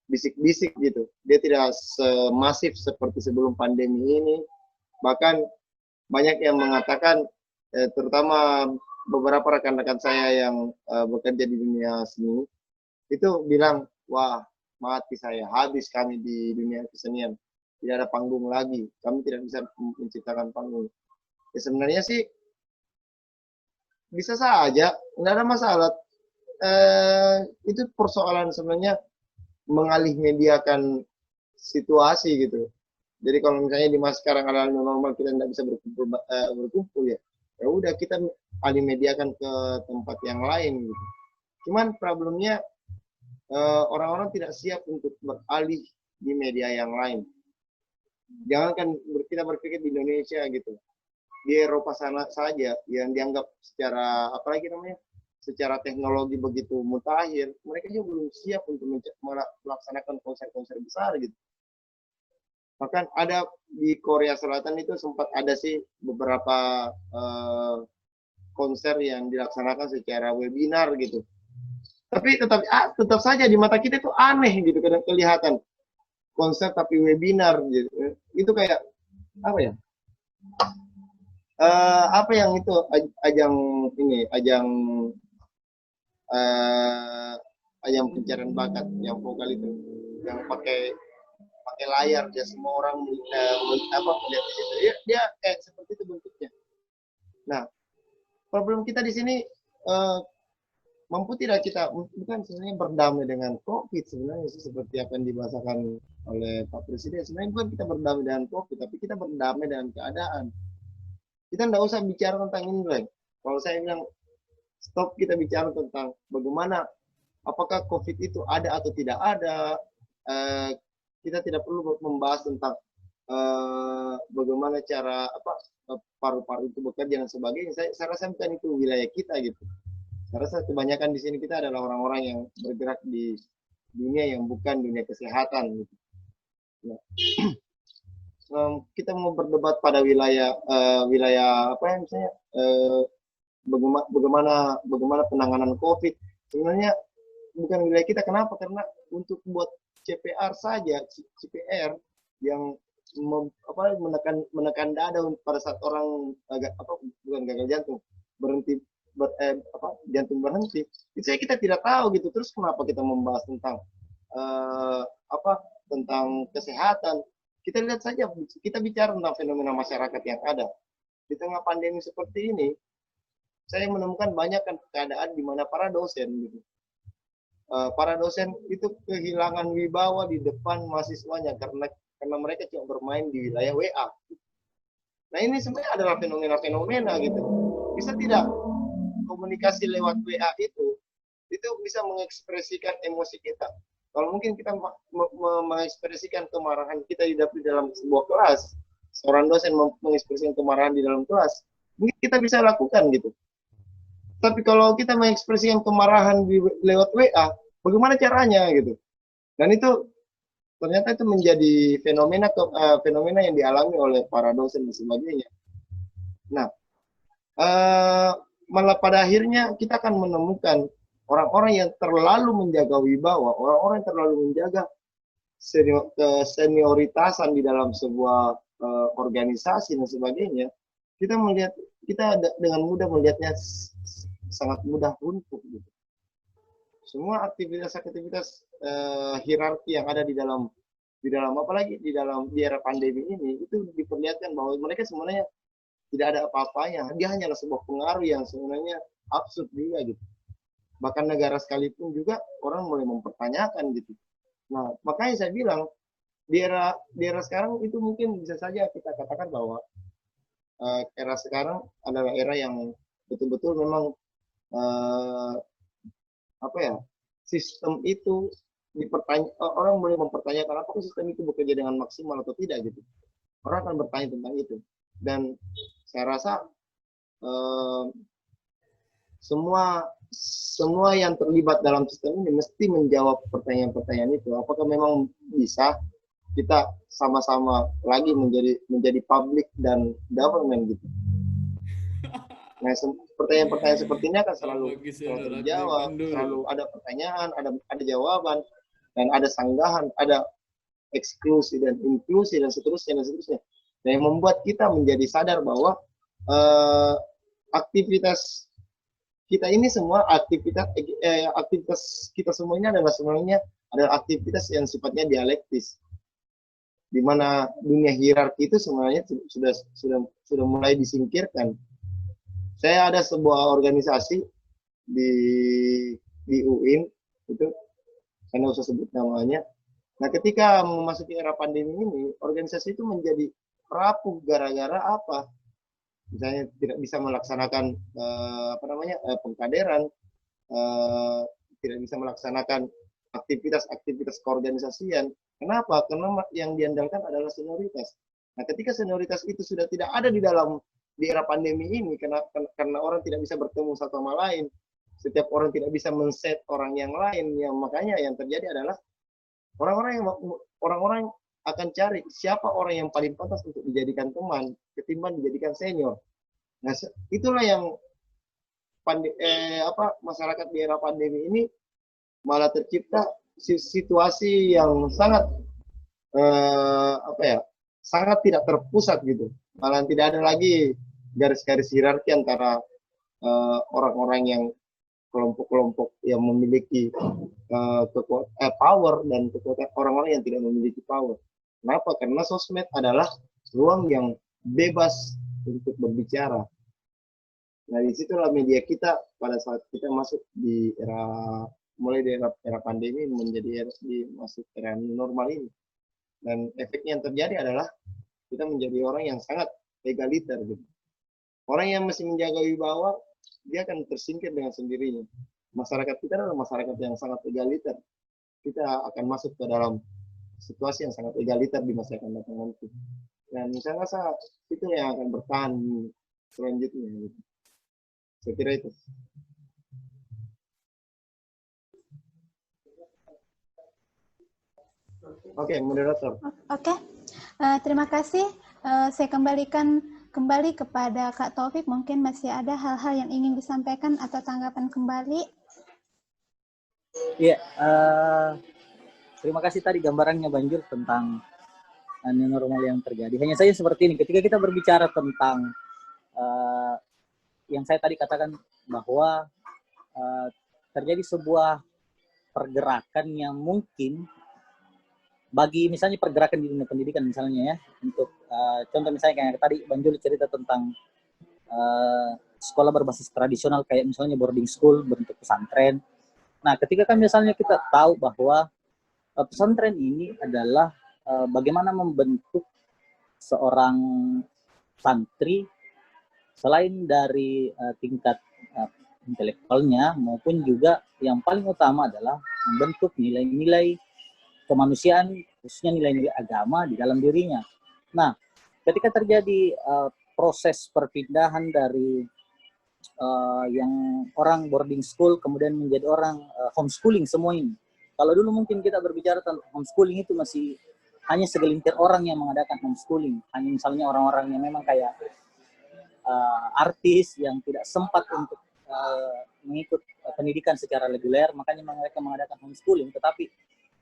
bisik-bisik gitu. Dia tidak semasif seperti sebelum pandemi ini. Bahkan banyak yang mengatakan, terutama beberapa rekan-rekan saya yang bekerja di dunia seni, itu bilang, wah, mati saya, habis kami di dunia kesenian. Tidak ada panggung lagi, kami tidak bisa menciptakan panggung. Ya sebenarnya sih bisa saja, nggak ada masalah. Itu persoalan sebenarnya mengalih mediakan situasi gitu. Jadi kalau misalnya di masa sekarang adalah normal, kita tidak bisa berkumpul ya udah kita alih mediakan ke tempat yang lain gitu. Cuman problemnya orang-orang tidak siap untuk beralih di media yang lain. Jangankan kita berpikir di Indonesia gitu, di Eropa sana saja yang dianggap secara teknologi begitu mutakhir, mereka juga belum siap untuk melaksanakan konser-konser besar gitu. Bahkan ada di Korea Selatan itu sempat ada sih beberapa konser yang dilaksanakan secara webinar gitu. Tapi tetap saja di mata kita itu aneh gitu, kadang kelihatan konser tapi webinar gitu. Itu kayak apa ya? Apa yang itu ajang pencarian bakat yang vokal itu, yang pakai layar, ya semua orang melihat di situ, dia kayak seperti itu bentuknya. Nah, problem kita di sini, mampu tidak kita bukan sebenarnya berdamai dengan COVID sebenarnya seperti apa yang dibahasakan oleh Pak Presiden. Sebenarnya bukan kita berdamai dengan COVID, tapi kita berdamai dengan keadaan. Kita tidak usah bicara tentang ini lagi. Kalau saya bilang stop, kita bicara tentang bagaimana, apakah COVID itu ada atau tidak ada. Kita tidak perlu membahas tentang bagaimana cara paru-paru itu bekerja dan sebagainya. Saya rasa bukan itu wilayah kita gitu. Saya rasa kebanyakan di sini kita adalah orang-orang yang bergerak di dunia yang bukan dunia kesehatan gitu. Nah, kita mau berdebat pada wilayah apa yang misalnya bagaimana penanganan COVID, sebenarnya bukan wilayah kita. Kenapa? Karena untuk buat CPR saja, CPR yang menekan dada pada saat orang bukan gagal jantung, jantung berhenti, itu kita tidak tahu gitu. Terus kenapa kita membahas tentang tentang kesehatan? Kita lihat saja, kita bicara tentang fenomena masyarakat yang ada di tengah pandemi seperti ini. Saya menemukan banyak keadaan di mana para dosen gitu, para dosen itu kehilangan wibawa di depan mahasiswanya karena mereka cuma bermain di wilayah WA. Nah, ini sebenarnya adalah fenomena-fenomena gitu. Bisa tidak komunikasi lewat WA itu bisa mengekspresikan emosi kita. Kalau mungkin kita mengekspresikan kemarahan kita di dalam sebuah kelas, seorang dosen mengekspresikan kemarahan di dalam kelas, mungkin kita bisa lakukan gitu. Tapi kalau kita mengekspresikan kemarahan lewat WA, bagaimana caranya gitu? Dan itu ternyata itu menjadi fenomena yang dialami oleh para dosen dan sebagainya. Nah, malah pada akhirnya kita akan menemukan orang-orang yang terlalu menjaga wibawa, orang-orang yang terlalu menjaga senioritasan di dalam sebuah organisasi dan sebagainya. Kita dengan mudah melihatnya sangat mudah runtuh gitu. Semua aktivitas hierarki yang ada di dalam di dalam apalagi di era pandemi ini itu diperlihatkan bahwa mereka sebenarnya tidak ada apa-apanya. Dia hanyalah sebuah pengaruh yang sebenarnya absurd juga gitu. Bahkan negara sekalipun juga orang mulai mempertanyakan gitu. Nah, makanya saya bilang di era sekarang itu mungkin bisa saja kita katakan bahwa era sekarang adalah era yang betul-betul memang apa ya, sistem itu orang boleh mempertanyakan apakah sistem itu bekerja dengan maksimal atau tidak gitu. Orang akan bertanya tentang itu. Dan saya rasa semua yang terlibat dalam sistem ini mesti menjawab pertanyaan-pertanyaan itu. Apakah memang bisa kita sama-sama lagi menjadi public dan government gitu. Nah, pertanyaan-pertanyaan seperti ini akan selalu terjawab, selalu ada pertanyaan, ada jawaban, dan ada sanggahan, ada eksklusi dan inklusi dan seterusnya dan seterusnya. Nah, yang membuat kita menjadi sadar bahwa aktivitas kita ini semua aktivitas kita semua ini sebenarnya adalah aktivitas yang sifatnya dialektis, di mana dunia hierarki itu sebenarnya sudah mulai disingkirkan. Saya ada sebuah organisasi di UIN itu, saya nggak usah sebut namanya. Nah, ketika memasuki era pandemi ini, organisasi itu menjadi rapuh gara-gara apa? Misalnya tidak bisa melaksanakan pengkaderan, tidak bisa melaksanakan aktivitas keorganisasian. Kenapa? Karena yang diandalkan adalah senioritas. Nah, ketika senioritas itu sudah tidak ada di era pandemi ini, karena orang tidak bisa bertemu satu sama lain, setiap orang tidak bisa men-set orang yang lain, makanya yang terjadi adalah orang-orang akan cari siapa orang yang paling pantas untuk dijadikan teman ketimbang dijadikan senior. Nah, itulah yang masyarakat di era pandemi ini malah tercipta situasi yang sangat sangat tidak terpusat gitu. Malah tidak ada lagi garis-garis hierarki antara orang-orang yang kelompok-kelompok yang memiliki power dan kekuatan orang-orang yang tidak memiliki power. Kenapa? Karena sosmed adalah ruang yang bebas untuk berbicara. Nah, disitulah media kita pada saat kita masuk di mulai dari era pandemi menjadi masuk era normal ini. Dan efeknya yang terjadi adalah kita menjadi orang yang sangat egaliter gitu. Orang yang masih menjaga wibawa, dia akan tersingkir dengan sendirinya. Masyarakat kita adalah masyarakat yang sangat egaliter. Kita akan masuk ke dalam situasi yang sangat egaliter di masa yang akan datang nanti. Dan saya rasa itu yang akan bertahan selanjutnya. Gitu. Saya kira itu. Oke, moderator. Oke, terima kasih. Saya kembalikan kembali kepada Kak Taufik. Mungkin masih ada hal-hal yang ingin disampaikan atau tanggapan kembali. Iya, terima kasih tadi gambarannya Banjur tentang new normal yang terjadi. Hanya saja seperti ini, ketika kita berbicara tentang yang saya tadi katakan bahwa terjadi sebuah pergerakan yang mungkin bagi misalnya pergerakan di dunia pendidikan misalnya ya, untuk contoh misalnya kayak tadi Banjul cerita tentang sekolah berbasis tradisional kayak misalnya boarding school bentuk pesantren. Nah, ketika kan misalnya kita tahu bahwa pesantren ini adalah bagaimana membentuk seorang santri selain dari tingkat intelektualnya maupun juga yang paling utama adalah membentuk nilai-nilai kemanusiaan, khususnya nilai-nilai agama di dalam dirinya. Nah, ketika terjadi proses perpindahan dari yang orang boarding school kemudian menjadi orang homeschooling semua ini. Kalau dulu mungkin kita berbicara tentang homeschooling itu masih hanya segelintir orang yang mengadakan homeschooling. Hanya misalnya orang-orang yang memang kayak artis yang tidak sempat untuk mengikut pendidikan secara reguler, makanya mereka mengadakan homeschooling. Tetapi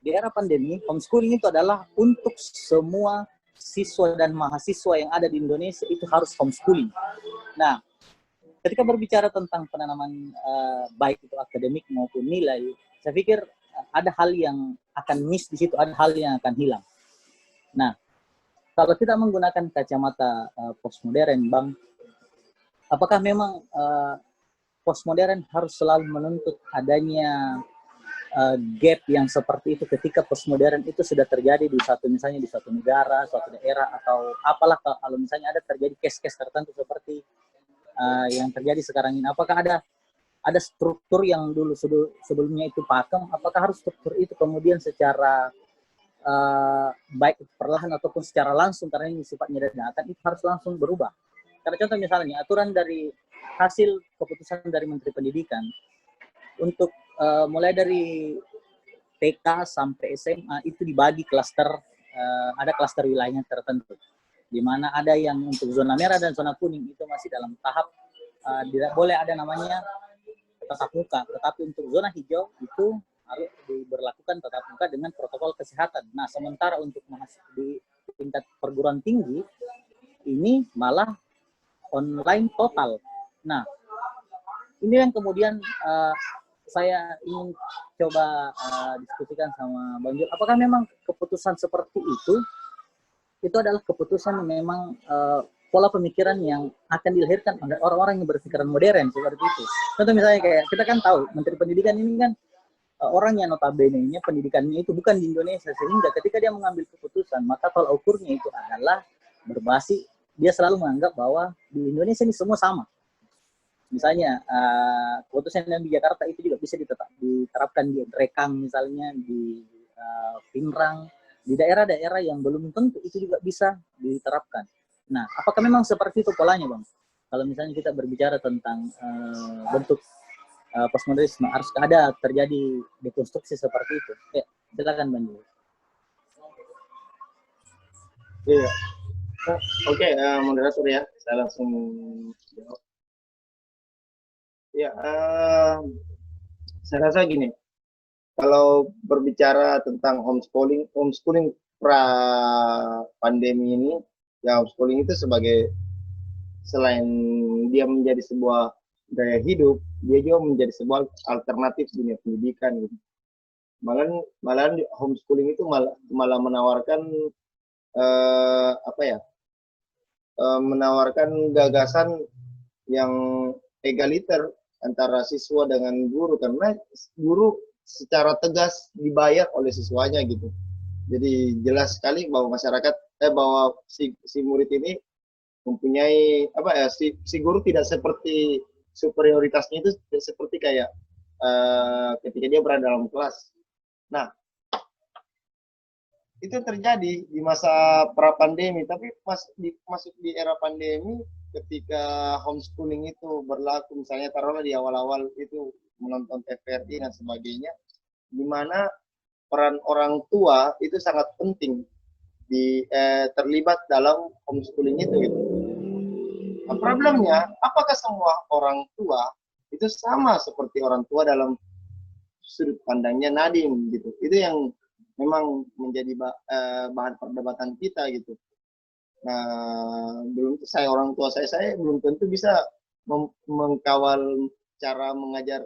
di era pandemi, homeschooling itu adalah untuk semua siswa dan mahasiswa yang ada di Indonesia itu harus homeschooling. Nah, ketika berbicara tentang penanaman baik itu akademik maupun nilai, saya pikir ada hal yang akan miss di situ, ada hal yang akan hilang. Nah, kalau kita menggunakan kacamata postmodern, Bang, apakah memang postmodern harus selalu menuntut adanya gap yang seperti itu ketika postmodern itu sudah terjadi di satu, misalnya di suatu negara, suatu daerah, atau apalah, kalau misalnya ada terjadi case-case tertentu seperti yang terjadi sekarang ini, apakah ada struktur yang dulu sebelumnya itu pakem, apakah harus struktur itu kemudian secara baik perlahan ataupun secara langsung, karena ini sifatnya dadakan, itu harus langsung berubah. Karena contoh misalnya aturan dari hasil keputusan dari Menteri Pendidikan untuk mulai dari TK sampai SMA itu dibagi klaster, ada klaster wilayahnya tertentu, di mana ada yang untuk zona merah dan zona kuning itu masih dalam tahap tidak boleh ada namanya tatap muka, tetapi untuk zona hijau itu harus diberlakukan tatap muka dengan protokol kesehatan. Nah, sementara untuk di tingkat perguruan tinggi ini malah online total. Nah, ini yang kemudian saya ingin coba diskusikan sama Bang Jul. Apakah memang keputusan seperti itu adalah keputusan yang memang pola pemikiran yang akan dilahirkan oleh orang-orang yang berpikiran modern seperti itu. Contoh misalnya kayak kita kan tahu Menteri Pendidikan ini kan orang yang notabene-nya pendidikannya itu bukan di Indonesia, sehingga ketika dia mengambil keputusan maka tolak ukurnya itu adalah berbasis, dia selalu menganggap bahwa di Indonesia ini semua sama. Misalnya keputusan yang di Jakarta itu juga bisa diterapkan di Rekang misalnya, di Pinrang, di daerah-daerah yang belum tentu itu juga bisa diterapkan. Nah, apakah memang seperti itu polanya, Bang? Kalau misalnya kita berbicara tentang bentuk postmodernisme, harus ada terjadi dekonstruksi seperti itu? Ya, silakan Bang. Iya. Oke, moderator ya, saya langsung jawab. Ya, saya rasa gini, kalau berbicara tentang homeschooling pra pandemi ini, ya homeschooling itu sebagai, selain dia menjadi sebuah gaya hidup, dia juga menjadi sebuah alternatif dunia pendidikan gitu. Malahan homeschooling itu malah menawarkan menawarkan gagasan yang egaliter antara siswa dengan guru, karena guru secara tegas dibayar oleh siswanya gitu. Jadi jelas sekali bahwa bahwa si murid ini mempunyai si guru tidak seperti superioritasnya itu seperti kayak ketika dia berada dalam kelas. Nah, itu terjadi di masa pra pandemi, tapi masuk di era pandemi ketika homeschooling itu berlaku, misalnya taruhlah di awal-awal itu menonton TVRI dan sebagainya, di mana peran orang tua itu sangat penting terlibat dalam homeschooling itu gitu. Nah, problemnya, apakah semua orang tua itu sama seperti orang tua dalam sudut pandangnya Nadiem gitu? Itu yang memang menjadi bahan perdebatan kita gitu. Nah, orang tua saya belum tentu bisa mengkawal cara mengajar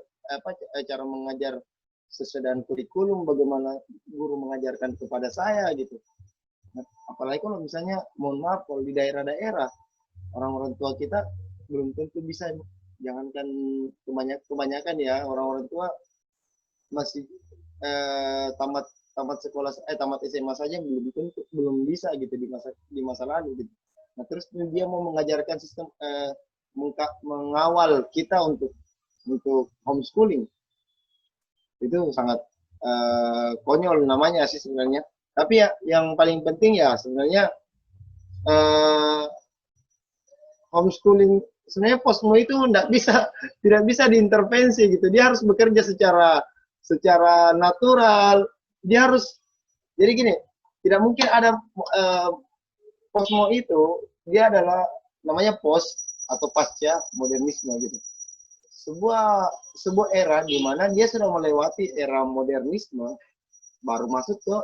sesuai dengan kurikulum, bagaimana guru mengajarkan kepada saya gitu. Nah, apalagi kalau misalnya, mohon maaf, kalau di daerah-daerah orang-orang tua kita belum tentu bisa, jangankan kebanyakan ya, orang-orang tua masih tamat SMA saja belum bisa gitu di masa lalu gitu. Nah, terus dia mau mengajarkan sistem mengawal kita untuk homeschooling, itu sangat konyol namanya sih sebenarnya. Tapi ya yang paling penting ya sebenarnya homeschooling, sebenarnya posmo itu tidak bisa diintervensi gitu. Dia harus bekerja secara natural. Dia harus, jadi gini, tidak mungkin ada posmo itu, dia adalah namanya post atau pasca modernisme gitu. Sebuah era di mana dia sudah melewati era modernisme, baru masuk ke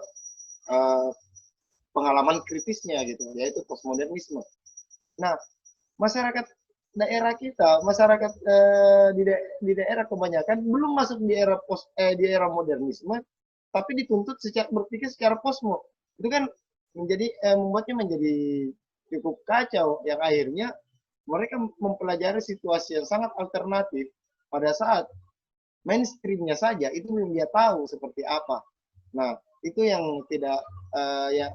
pengalaman kritisnya gitu, yaitu postmodernisme. Nah, masyarakat daerah kita, masyarakat di daerah kebanyakan belum masuk di era modernisme, tapi dituntut berpikir secara posmo. Itu kan membuatnya menjadi cukup kacau yang akhirnya mereka mempelajari situasi yang sangat alternatif pada saat mainstreamnya saja itu belum dia tahu seperti apa. Nah, itu yang tidak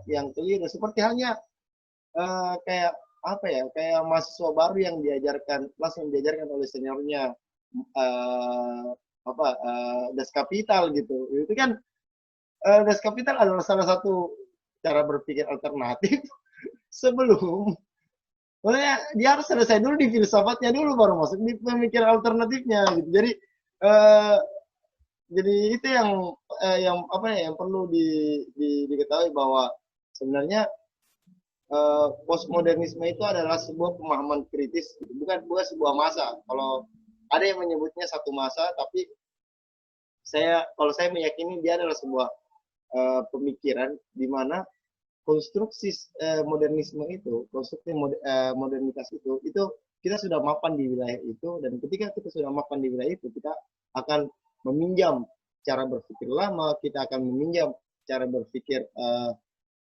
yang keliru. Seperti halnya kayak apa ya, kayak mahasiswa baru yang langsung diajarkan oleh seniornya Das Kapital gitu. Itu kan Das Kapital adalah salah satu cara berpikir alternatif sebelum makanya dia harus selesai dulu di filsafatnya dulu baru masuk di pemikiran alternatifnya gitu. Jadi itu yang apa ya, yang perlu diketahui bahwa sebenarnya postmodernisme itu adalah sebuah pemahaman kritis, gitu. bukan sebuah masa. Kalau ada yang menyebutnya satu masa, tapi kalau saya meyakini dia adalah sebuah pemikiran di mana konstruksi modernisme itu, konstruksi modernitas itu kita sudah mapan di wilayah itu, dan ketika kita sudah mapan di wilayah itu, kita akan meminjam cara berpikir lama, kita akan meminjam cara berpikir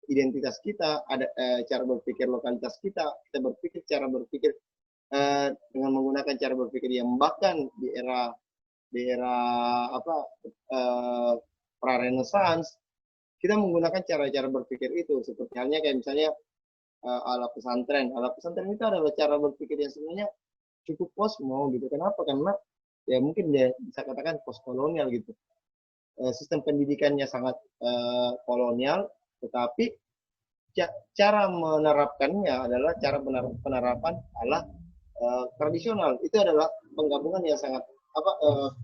identitas kita, ada cara berpikir lokalitas kita berpikir cara berpikir dengan menggunakan cara berpikir yang bahkan di era pra-Renaissance, kita menggunakan cara-cara berpikir itu, seperti halnya kayak misalnya ala pesantren. Ala pesantren itu adalah cara berpikir yang sebenarnya cukup posmo gitu. Kenapa? Karena ya mungkin dia bisa katakan postkolonial gitu. Sistem pendidikannya sangat kolonial, tetapi cara menerapkannya adalah cara penerapan ala tradisional. Itu adalah penggabungan yang sangat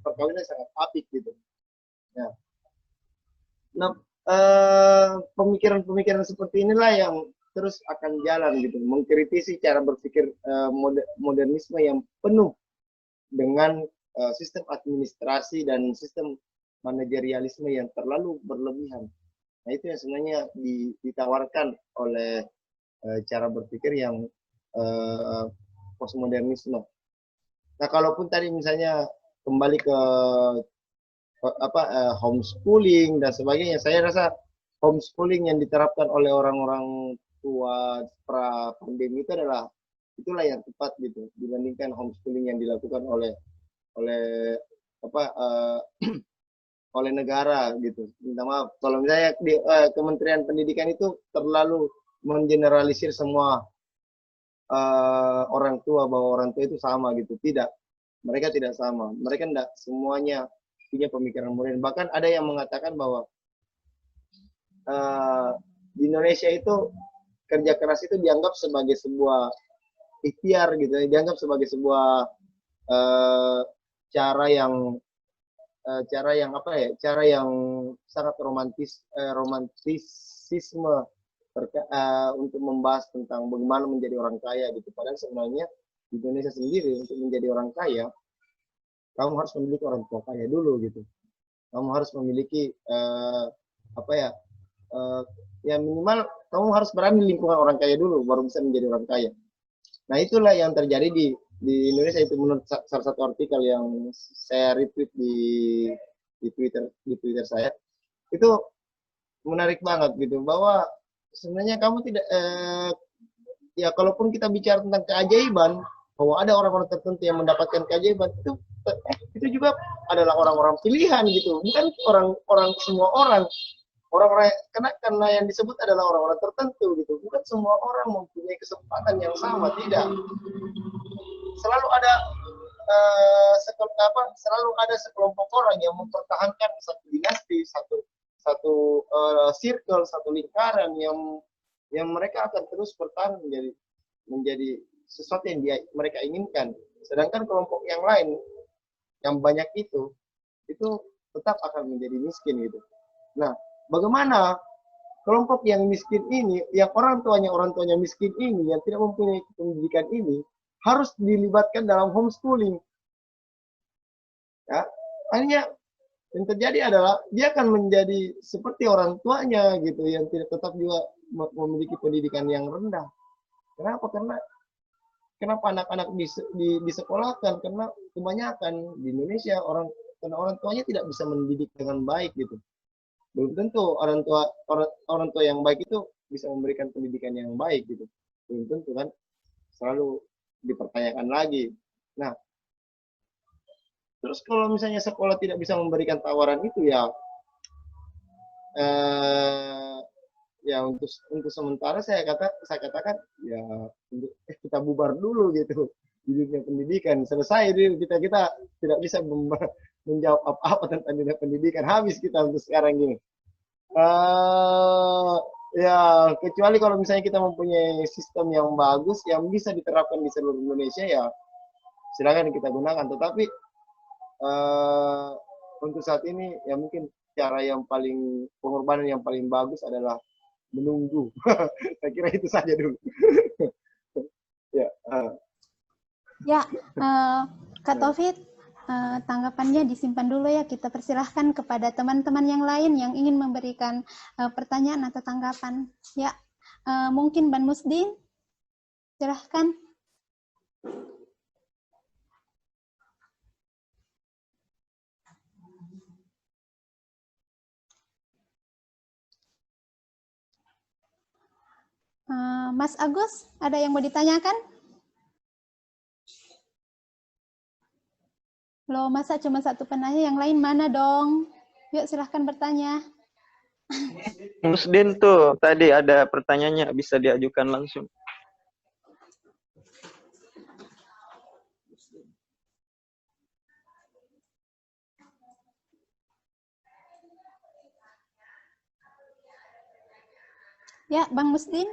perkawinan sangat apik gitu. Nah, pemikiran-pemikiran seperti inilah yang terus akan jalan gitu, mengkritisi cara berpikir modernisme yang penuh dengan sistem administrasi dan sistem manajerialisme yang terlalu berlebihan. Nah, itu yang sebenarnya ditawarkan oleh cara berpikir yang postmodernisme. Nah, kalaupun tadi misalnya kembali ke homeschooling dan sebagainya, saya rasa homeschooling yang diterapkan oleh orang-orang tua pra pandemi itulah yang tepat gitu, dibandingkan homeschooling yang dilakukan oleh oleh negara gitu. Minta maaf kalau misalnya di Kementerian Pendidikan itu terlalu mengeneralisir semua orang tua, bahwa orang tua itu sama gitu. Tidak, mereka tidak sama. Mereka tidak semuanya punya pemikiran modern. Bahkan ada yang mengatakan bahwa di Indonesia itu kerja keras itu dianggap sebagai sebuah ikhtiar gitu, dianggap sebagai sebuah cara yang sangat romantisisme untuk membahas tentang bagaimana menjadi orang kaya gitu. Padahal sebenarnya di Indonesia sendiri untuk menjadi orang kaya, kamu harus memiliki orang tua kaya dulu gitu. Kamu harus memiliki ya minimal kamu harus berada di lingkungan orang kaya dulu baru bisa menjadi orang kaya. Nah, itulah yang terjadi di Indonesia itu menurut salah satu artikel yang saya retweet di Twitter saya. Itu menarik banget gitu, bahwa sebenarnya kamu tidak ya kalaupun kita bicara tentang keajaiban, bahwa ada orang-orang tertentu yang mendapatkan keajaiban, itu juga adalah orang-orang pilihan gitu, bukan orang semua orang karena yang disebut adalah orang-orang tertentu gitu, bukan semua orang mempunyai kesempatan yang sama. Tidak, selalu ada sekelompok orang yang mempertahankan satu dinasti, satu circle, satu lingkaran yang mereka akan terus bertahan menjadi sesuatu yang mereka inginkan. Sedangkan kelompok yang lain yang banyak itu tetap akan menjadi miskin gitu. Nah, bagaimana kelompok yang miskin ini, yang orang tuanya miskin ini, yang tidak mempunyai pendidikan ini, harus dilibatkan dalam homeschooling. Ya, akhirnya yang terjadi adalah dia akan menjadi seperti orang tuanya gitu, yang tidak tetap juga memiliki pendidikan yang rendah. Kenapa? Kenapa anak-anak disekolahkan? Karena kebanyakan di Indonesia orang tuanya tidak bisa mendidik dengan baik gitu. Belum tentu orang tua yang baik itu bisa memberikan pendidikan yang baik gitu. Belum tentu kan, selalu dipertanyakan lagi. Nah, terus kalau misalnya sekolah tidak bisa memberikan tawaran itu ya, eh, ya untuk sementara saya katakan ya kita bubar dulu gitu di dunia pendidikan, selesai dulu kita tidak bisa menjawab apa-apa tentang dunia pendidikan, habis kita untuk sekarang gini. Ya kecuali kalau misalnya kita mempunyai sistem yang bagus yang bisa diterapkan di seluruh Indonesia ya silakan kita gunakan, tetapi untuk saat ini ya mungkin cara yang paling pengorbanan yang paling bagus adalah menunggu. Saya kira itu saja dulu. Ya, Ya, Kak Taufik, tanggapannya disimpan dulu ya. Kita persilahkan kepada teman-teman yang lain yang ingin memberikan pertanyaan atau tanggapan. Ya, mungkin Ban Musdin, silahkan. Mas Agus, ada yang mau ditanyakan? Loh, masa cuma satu penanya, yang lain mana dong? Yuk, silahkan bertanya. Musdin tuh tadi ada pertanyaannya, bisa diajukan langsung. Ya, Bang Musdin.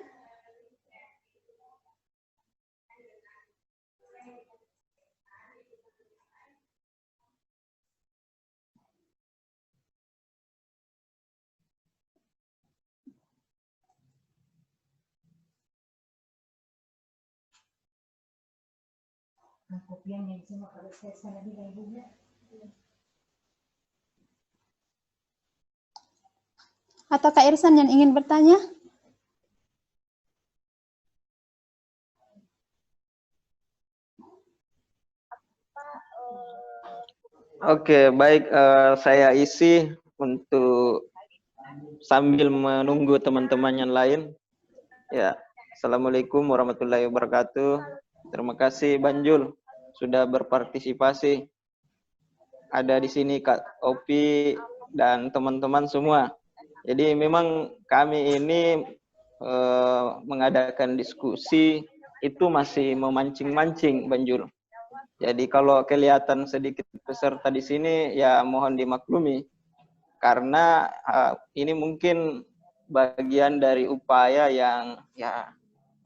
Atau Kak Irsan yang ingin bertanya? Oke, baik, saya isi untuk sambil menunggu teman-teman yang lain. Ya, Assalamualaikum warahmatullahi wabarakatuh. Terima kasih Banjul sudah berpartisipasi. Ada di sini Kak Opi dan teman-teman semua. Jadi memang kami ini mengadakan diskusi itu masih memancing-mancing Banjul. Jadi kalau kelihatan sedikit peserta di sini ya mohon dimaklumi karena ini mungkin bagian dari upaya yang ya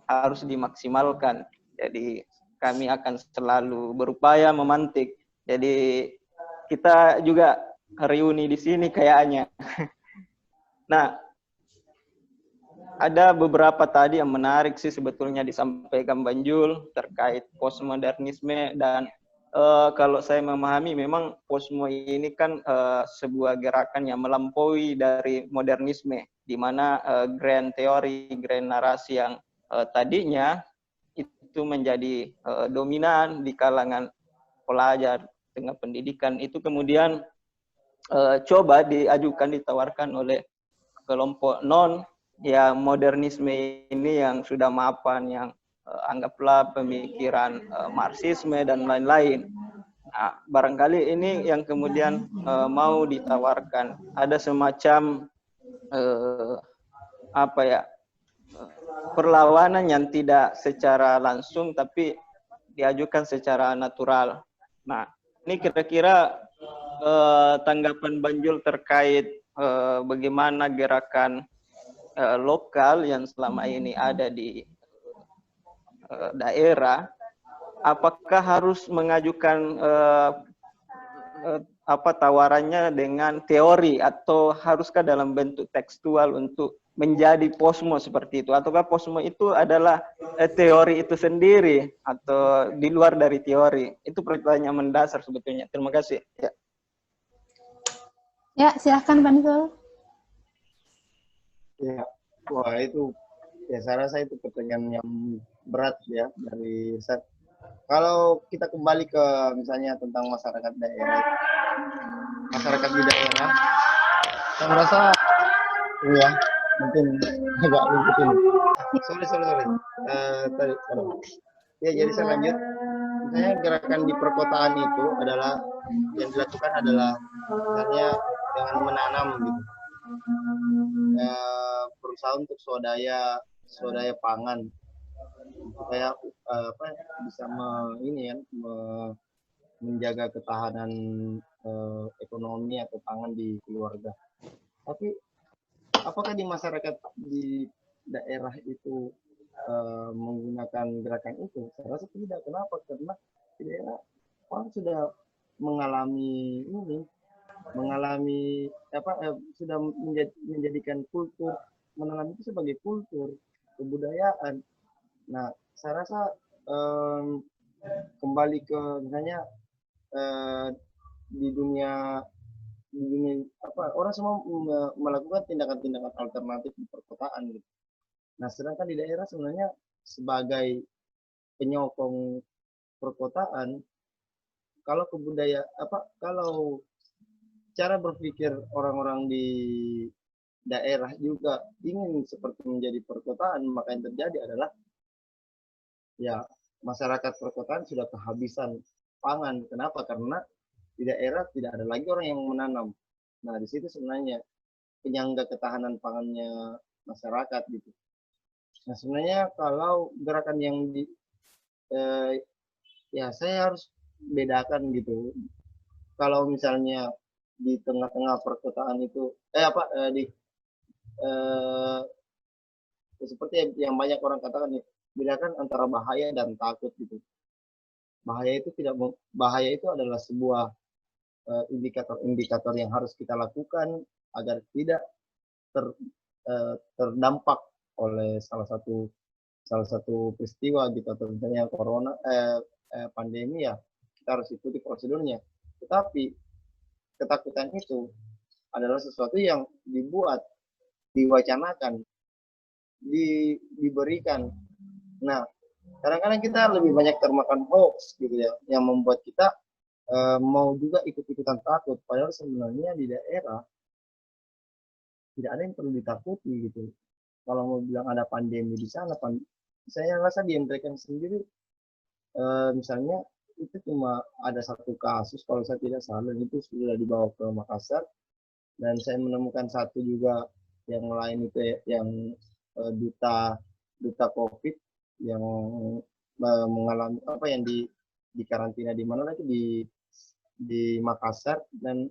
harus dimaksimalkan. Jadi kami akan selalu berupaya memantik. Jadi kita juga reuni di sini kayaknya. Nah, ada beberapa tadi yang menarik sih sebetulnya disampaikan Banjul terkait postmodernisme dan kalau saya memahami memang posmo ini kan sebuah gerakan yang melampaui dari modernisme di mana grand teori, grand narasi yang tadinya itu menjadi dominan di kalangan pelajar dengan pendidikan itu kemudian coba diajukan ditawarkan oleh kelompok non ya modernisme ini yang sudah mapan, yang anggaplah pemikiran Marxisme dan lain-lain. Nah, barangkali ini yang kemudian mau ditawarkan. Ada semacam apa ya perlawanan yang tidak secara langsung tapi diajukan secara natural. Nah, ini kira-kira tanggapan Banjul terkait bagaimana gerakan lokal yang selama ini ada di daerah, apakah harus mengajukan apa tawarannya dengan teori atau haruskah dalam bentuk tekstual untuk menjadi posmo seperti itu, ataukah posmo itu adalah teori itu sendiri atau di luar dari teori? Itu pertanyaan mendasar sebetulnya. Terima kasih. Ya, silahkan Banjul. ya, wah itu ya saya rasa itu pertanyaan yang berat ya dari Irsan. Kalau kita kembali ke misalnya tentang masyarakat daerah, masyarakat di daerah, saya merasa ya mungkin agak ribet ini. Sorry. Tadi, ya, jadi saya lanjut. Misalnya gerakan di perkotaan itu adalah yang dilakukan adalah misalnya dengan menanam gitu. Berusaha untuk swadaya pangan supaya bisa menjaga ketahanan ekonomi atau pangan di keluarga. Tapi apakah di masyarakat di daerah itu menggunakan gerakan itu? Saya rasa tidak. Kenapa? Karena di daerah orang sudah mengalami sudah menjadikan kultur menanam itu sebagai kultur kebudayaan. Nah, saya rasa kembali ke misalnya di dunia orang semua melakukan tindakan-tindakan alternatif di perkotaan gitu. Nah, sedangkan di daerah sebenarnya sebagai penyokong perkotaan, kalau kalau cara berpikir orang-orang di daerah juga ingin seperti menjadi perkotaan, maka yang terjadi adalah ya masyarakat perkotaan sudah kehabisan pangan. Kenapa? Karena di daerah tidak ada lagi orang yang menanam. Nah, di situ sebenarnya penyangga ketahanan pangannya masyarakat gitu. Nah, sebenarnya kalau gerakan yang ya saya harus bedakan gitu. Kalau misalnya di tengah-tengah perkotaan itu seperti yang banyak orang katakan nih, bedakan antara bahaya dan takut gitu. Bahaya itu adalah sebuah indikator-indikator yang harus kita lakukan agar tidak terdampak oleh salah satu peristiwa gitu, atau misalnya pandemi, ya kita harus ikuti prosedurnya. Tetapi ketakutan itu adalah sesuatu yang diwacanakan, diberikan. Nah, kadang-kadang kita lebih banyak termakan hoax gitu ya, yang membuat kita mau juga ikut-ikutan takut. Padahal sebenarnya di daerah tidak ada yang perlu ditakuti gitu. Kalau mau bilang ada pandemi di sana, saya rasa di Entrekan sendiri misalnya itu cuma ada satu kasus kalau saya tidak salah, itu sudah dibawa ke Makassar, dan saya menemukan satu juga yang lain itu yang duta COVID yang mengalami yang di karantina di mana lagi di Makassar, dan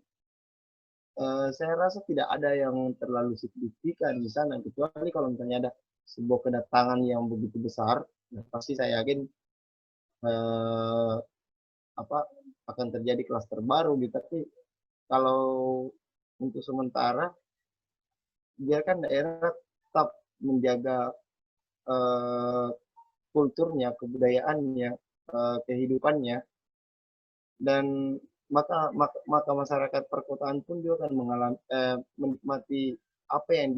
saya rasa tidak ada yang terlalu signifikan di sana, kecuali kalau misalnya ada sebuah kedatangan yang begitu besar, pasti saya yakin akan terjadi klaster baru gitu. Tapi kalau untuk sementara biarkan daerah tetap menjaga kulturnya, kebudayaannya, kehidupannya, dan maka masyarakat perkotaan pun juga akan menikmati apa yang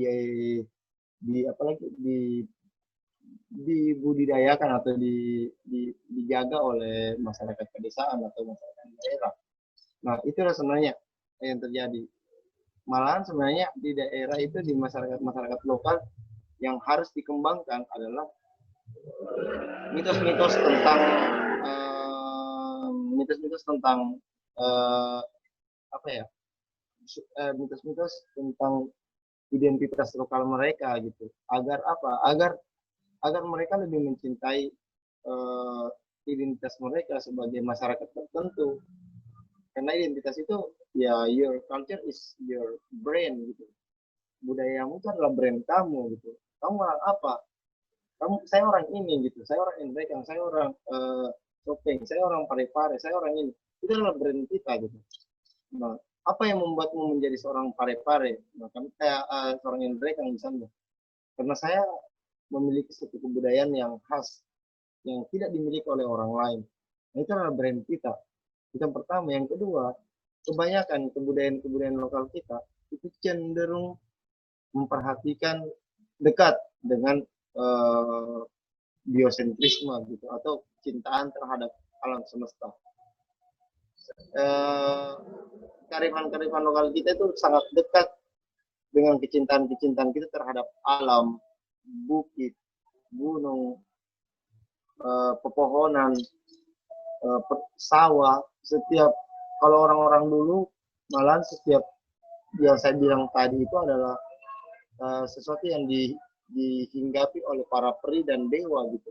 dibudidayakan atau dijaga oleh masyarakat pedesaan atau masyarakat daerah. Nah, itulah sebenarnya yang terjadi. Malahan sebenarnya di daerah itu, di masyarakat lokal, yang harus dikembangkan adalah mitos-mitos tentang mitos-mitos tentang identitas lokal mereka gitu. Agar agar mereka lebih mencintai identitas mereka sebagai masyarakat tertentu. Karena identitas itu ya, your culture is your brand gitu. Budayamu itu adalah brand kamu gitu. Kamu orang apa? Saya orang ini gitu. Saya orang Entrekan, saya orang Sopeng, saya orang Parepare, saya orang ini. Itu adalah brand kita gitu. Nah, apa yang membuatmu menjadi seorang Parepare? Nah, seorang Entrekan misalnya. Karena saya memiliki satu kebudayaan yang khas, yang tidak dimiliki oleh orang lain. Nah, itu adalah brand kita. Itu yang pertama. Yang kedua, kebanyakan kebudayaan lokal kita itu cenderung memperhatikan dekat dengan biosentrisme gitu, atau cintaan terhadap alam semesta. Kearifan lokal kita itu sangat dekat dengan kecintaan kita terhadap alam, bukit, gunung, pepohonan, sawah, setiap kalau orang-orang dulu malah setiap yang saya bilang tadi itu adalah sesuatu yang dihinggapi oleh para peri dan dewa gitu.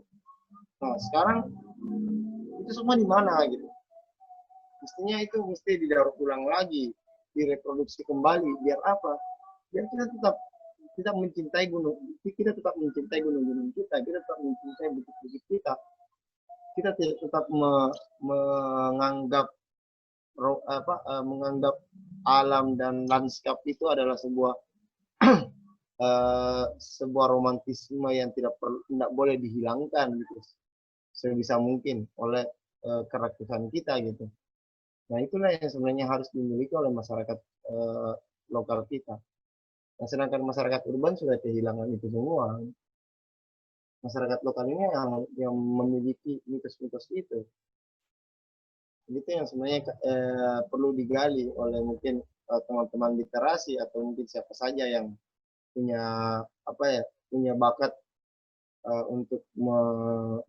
Nah sekarang itu semua di mana gitu? Mestinya itu mesti didaur ulang lagi, direproduksi kembali. Biar apa? Biar kita tetap mencintai gunung, kita tetap mencintai gunung-gunung kita tetap mencintai bukit-bukit kita tetap menganggap menganggap alam dan lanskap itu adalah sebuah romantisme yang tidak boleh dihilangkan gitu sebisa mungkin oleh kerakyatan kita gitu. Nah itulah yang sebenarnya harus dimiliki oleh masyarakat lokal kita. Nah, sedangkan masyarakat urban sudah kehilangan itu semua. Masyarakat lokal ini yang memiliki mitos-mitos itu. Itu yang sebenarnya perlu digali oleh mungkin teman-teman literasi atau mungkin siapa saja yang punya bakat untuk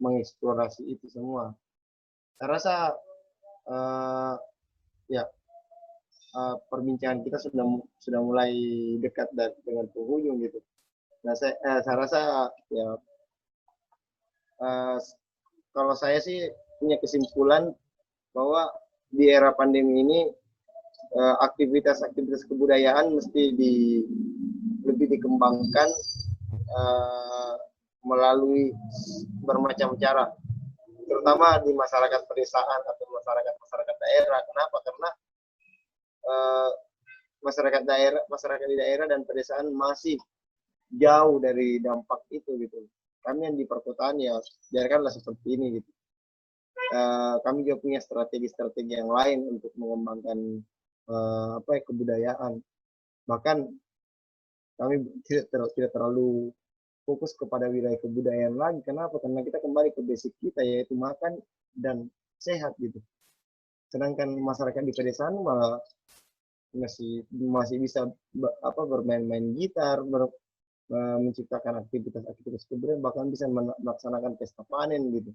mengeksplorasi itu semua. Saya rasa perbincangan kita sudah mulai dekat dengan penghujung gitu. Nah saya rasa ya kalau saya sih punya kesimpulan bahwa di era pandemi ini aktivitas-aktivitas kebudayaan mesti lebih dikembangkan melalui bermacam cara, terutama di masyarakat pedesaan atau masyarakat daerah. Kenapa? Karena masyarakat di daerah dan pedesaan masih jauh dari dampak itu gitu. Kami yang di perkotaan ya biarkanlah seperti ini gitu. Kami juga punya strategi-strategi yang lain untuk mengembangkan kebudayaan. Bahkan kami tidak terlalu fokus kepada wilayah kebudayaan lagi. Kenapa? Karena kita kembali ke basic kita, yaitu makan dan sehat gitu. Sedangkan masyarakat di pedesaan malah masih bisa bermain-main gitar, menciptakan aktivitas kebudayaan, bahkan bisa melaksanakan pesta panen gitu.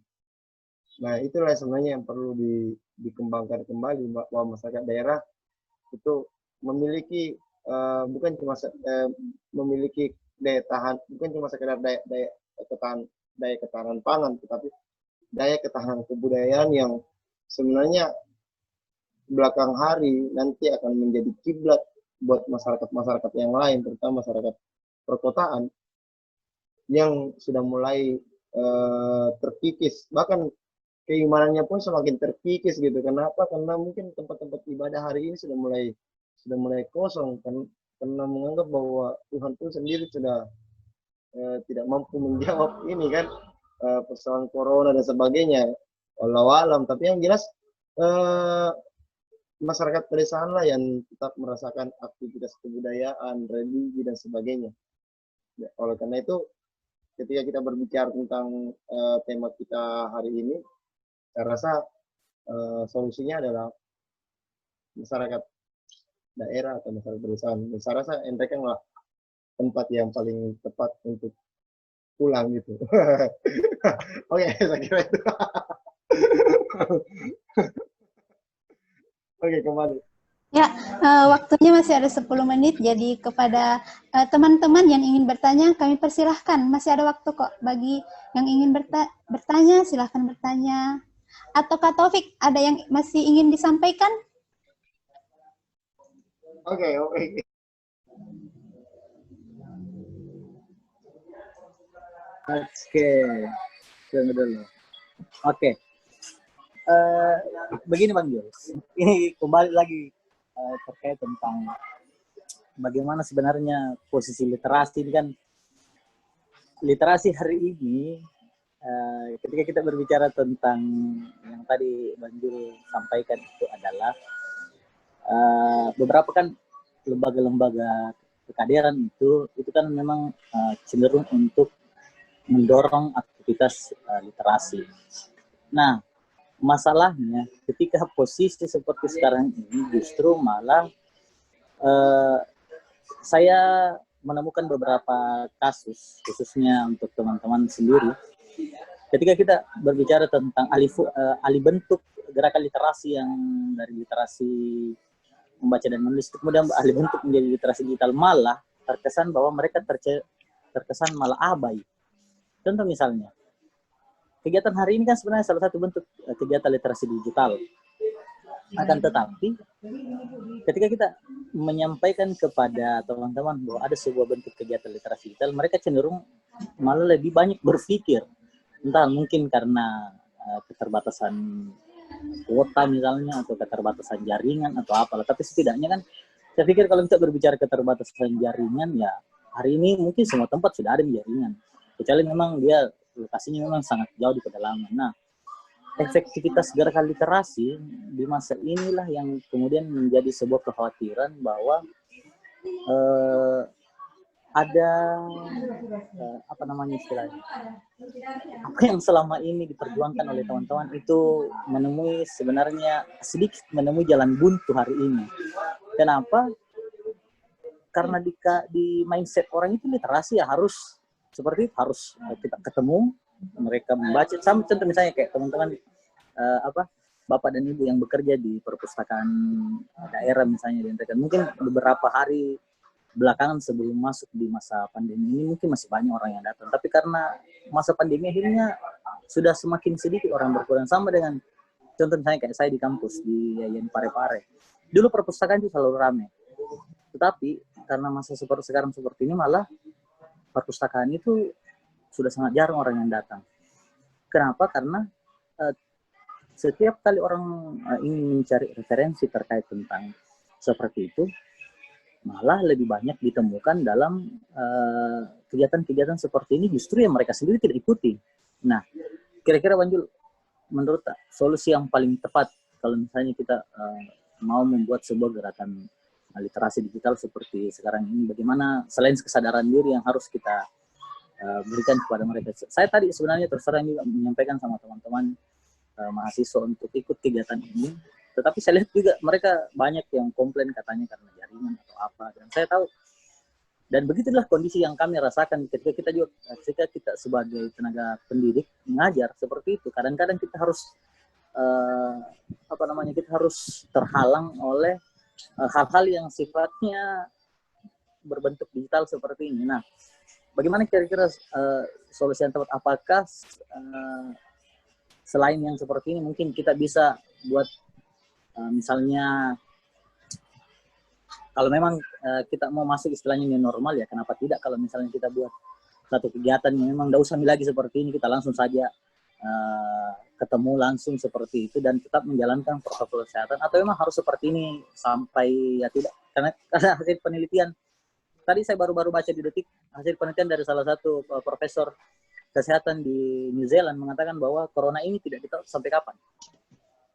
Nah itulah sebenarnya yang perlu dikembangkan kembali, bahwa masyarakat daerah itu memiliki bukan cuma memiliki daya tahan, bukan cuma sekedar daya ketahanan pangan, tetapi daya ketahanan kebudayaan yang sebenarnya belakang hari nanti akan menjadi kiblat buat masyarakat yang lain, terutama masyarakat perkotaan yang sudah mulai terkikis, bahkan keimanannya pun semakin terkikis gitu. Kenapa? Karena mungkin tempat-tempat ibadah hari ini sudah mulai kosong karena menganggap bahwa Tuhan pun sendiri sudah tidak mampu menjawab ini kan persoalan corona dan sebagainya. Wallahu alam. Tapi yang jelas masyarakat pedesaan lah yang tetap merasakan aktivitas kebudayaan, religi dan sebagainya. Ya, oleh karena itu, ketika kita berbicara tentang tema kita hari ini, saya rasa solusinya adalah masyarakat daerah atau masyarakat pedesaan. Saya rasa Endrekang lah tempat yang paling tepat untuk pulang gitu. Oke, saya kira itu. Oke, kembali. Ya, waktunya masih ada 10 menit, jadi kepada teman-teman yang ingin bertanya, kami persilahkan. Masih ada waktu kok bagi yang ingin bertanya, silahkan bertanya. Atau Kak Taufik, ada yang masih ingin disampaikan? Oke. Tunggu dulu. Oke. Begini Bang Jules, ini kembali lagi terkait tentang bagaimana sebenarnya posisi literasi ini kan. Literasi hari ini, ketika kita berbicara tentang yang tadi Bang Jules sampaikan itu adalah beberapa kan lembaga-lembaga kekaderan itu kan memang cenderung untuk mendorong aktivitas literasi. Nah, masalahnya ketika posisi seperti sekarang ini justru malah saya menemukan beberapa kasus, khususnya untuk teman-teman sendiri. Ketika kita berbicara tentang alih bentuk gerakan literasi yang dari literasi membaca dan menulis, kemudian alih bentuk menjadi literasi digital, malah terkesan bahwa mereka terkesan malah abai. Contoh misalnya, kegiatan hari ini kan sebenarnya salah satu bentuk kegiatan literasi digital. Akan tetapi, ketika kita menyampaikan kepada teman-teman bahwa ada sebuah bentuk kegiatan literasi digital, mereka cenderung malah lebih banyak berpikir. Entah mungkin karena keterbatasan kuota misalnya, atau keterbatasan jaringan, atau apalah. Tapi setidaknya kan, saya pikir kalau kita berbicara keterbatasan jaringan, ya hari ini mungkin semua tempat sudah ada jaringan. Kecuali memang dia lokasinya memang sangat jauh di pedalaman. Nah, efektivitas gerakan literasi di masa inilah yang kemudian menjadi sebuah kekhawatiran bahwa ada apa namanya istilahnya, apa yang selama ini diperjuangkan oleh teman-teman itu sebenarnya sedikit menemui jalan buntu hari ini. Kenapa? Karena di mindset orang itu literasi ya harus seperti itu, harus kita ketemu, mereka membaca. Sama contoh misalnya kayak teman-teman bapak dan ibu yang bekerja di perpustakaan daerah misalnya di NTT, mungkin beberapa hari belakangan sebelum masuk di masa pandemi ini mungkin masih banyak orang yang datang, tapi karena masa pandemi akhirnya sudah semakin sedikit orang berkurang. Sama dengan contoh misalnya kayak saya di kampus di Yayan Parepare, dulu perpustakaan itu selalu ramai, tetapi karena masa seperti sekarang seperti ini malah perpustakaan itu sudah sangat jarang orang yang datang. Kenapa? Karena setiap kali orang ingin mencari referensi terkait tentang seperti itu, malah lebih banyak ditemukan dalam kegiatan-kegiatan seperti ini justru yang mereka sendiri tidak ikuti. Nah, kira-kira Wanjul, menurut solusi yang paling tepat kalau misalnya kita mau membuat sebuah gerakan literasi digital seperti sekarang ini, bagaimana selain kesadaran diri yang harus kita berikan kepada mereka? Saya tadi sebenarnya terserah juga menyampaikan sama teman-teman mahasiswa untuk ikut kegiatan ini, tetapi saya lihat juga mereka banyak yang komplain katanya karena jaringan atau apa, dan saya tahu, dan begitulah kondisi yang kami rasakan ketika kita sebagai tenaga pendidik mengajar seperti itu. Kadang-kadang kita harus kita harus terhalang oleh hal-hal yang sifatnya berbentuk digital seperti ini. Nah, bagaimana kira-kira solusi yang tepat? Apakah selain yang seperti ini mungkin kita bisa buat misalnya kalau memang kita mau masuk istilahnya new normal, ya kenapa tidak kalau misalnya kita buat satu kegiatan yang memang tidak usah lagi seperti ini, kita langsung saja ketemu langsung seperti itu dan tetap menjalankan protokol kesehatan, atau memang harus seperti ini sampai ya tidak, karena hasil penelitian tadi saya baru baca di Detik, hasil penelitian dari salah satu profesor kesehatan di New Zealand mengatakan bahwa corona ini tidak ditahu sampai kapan.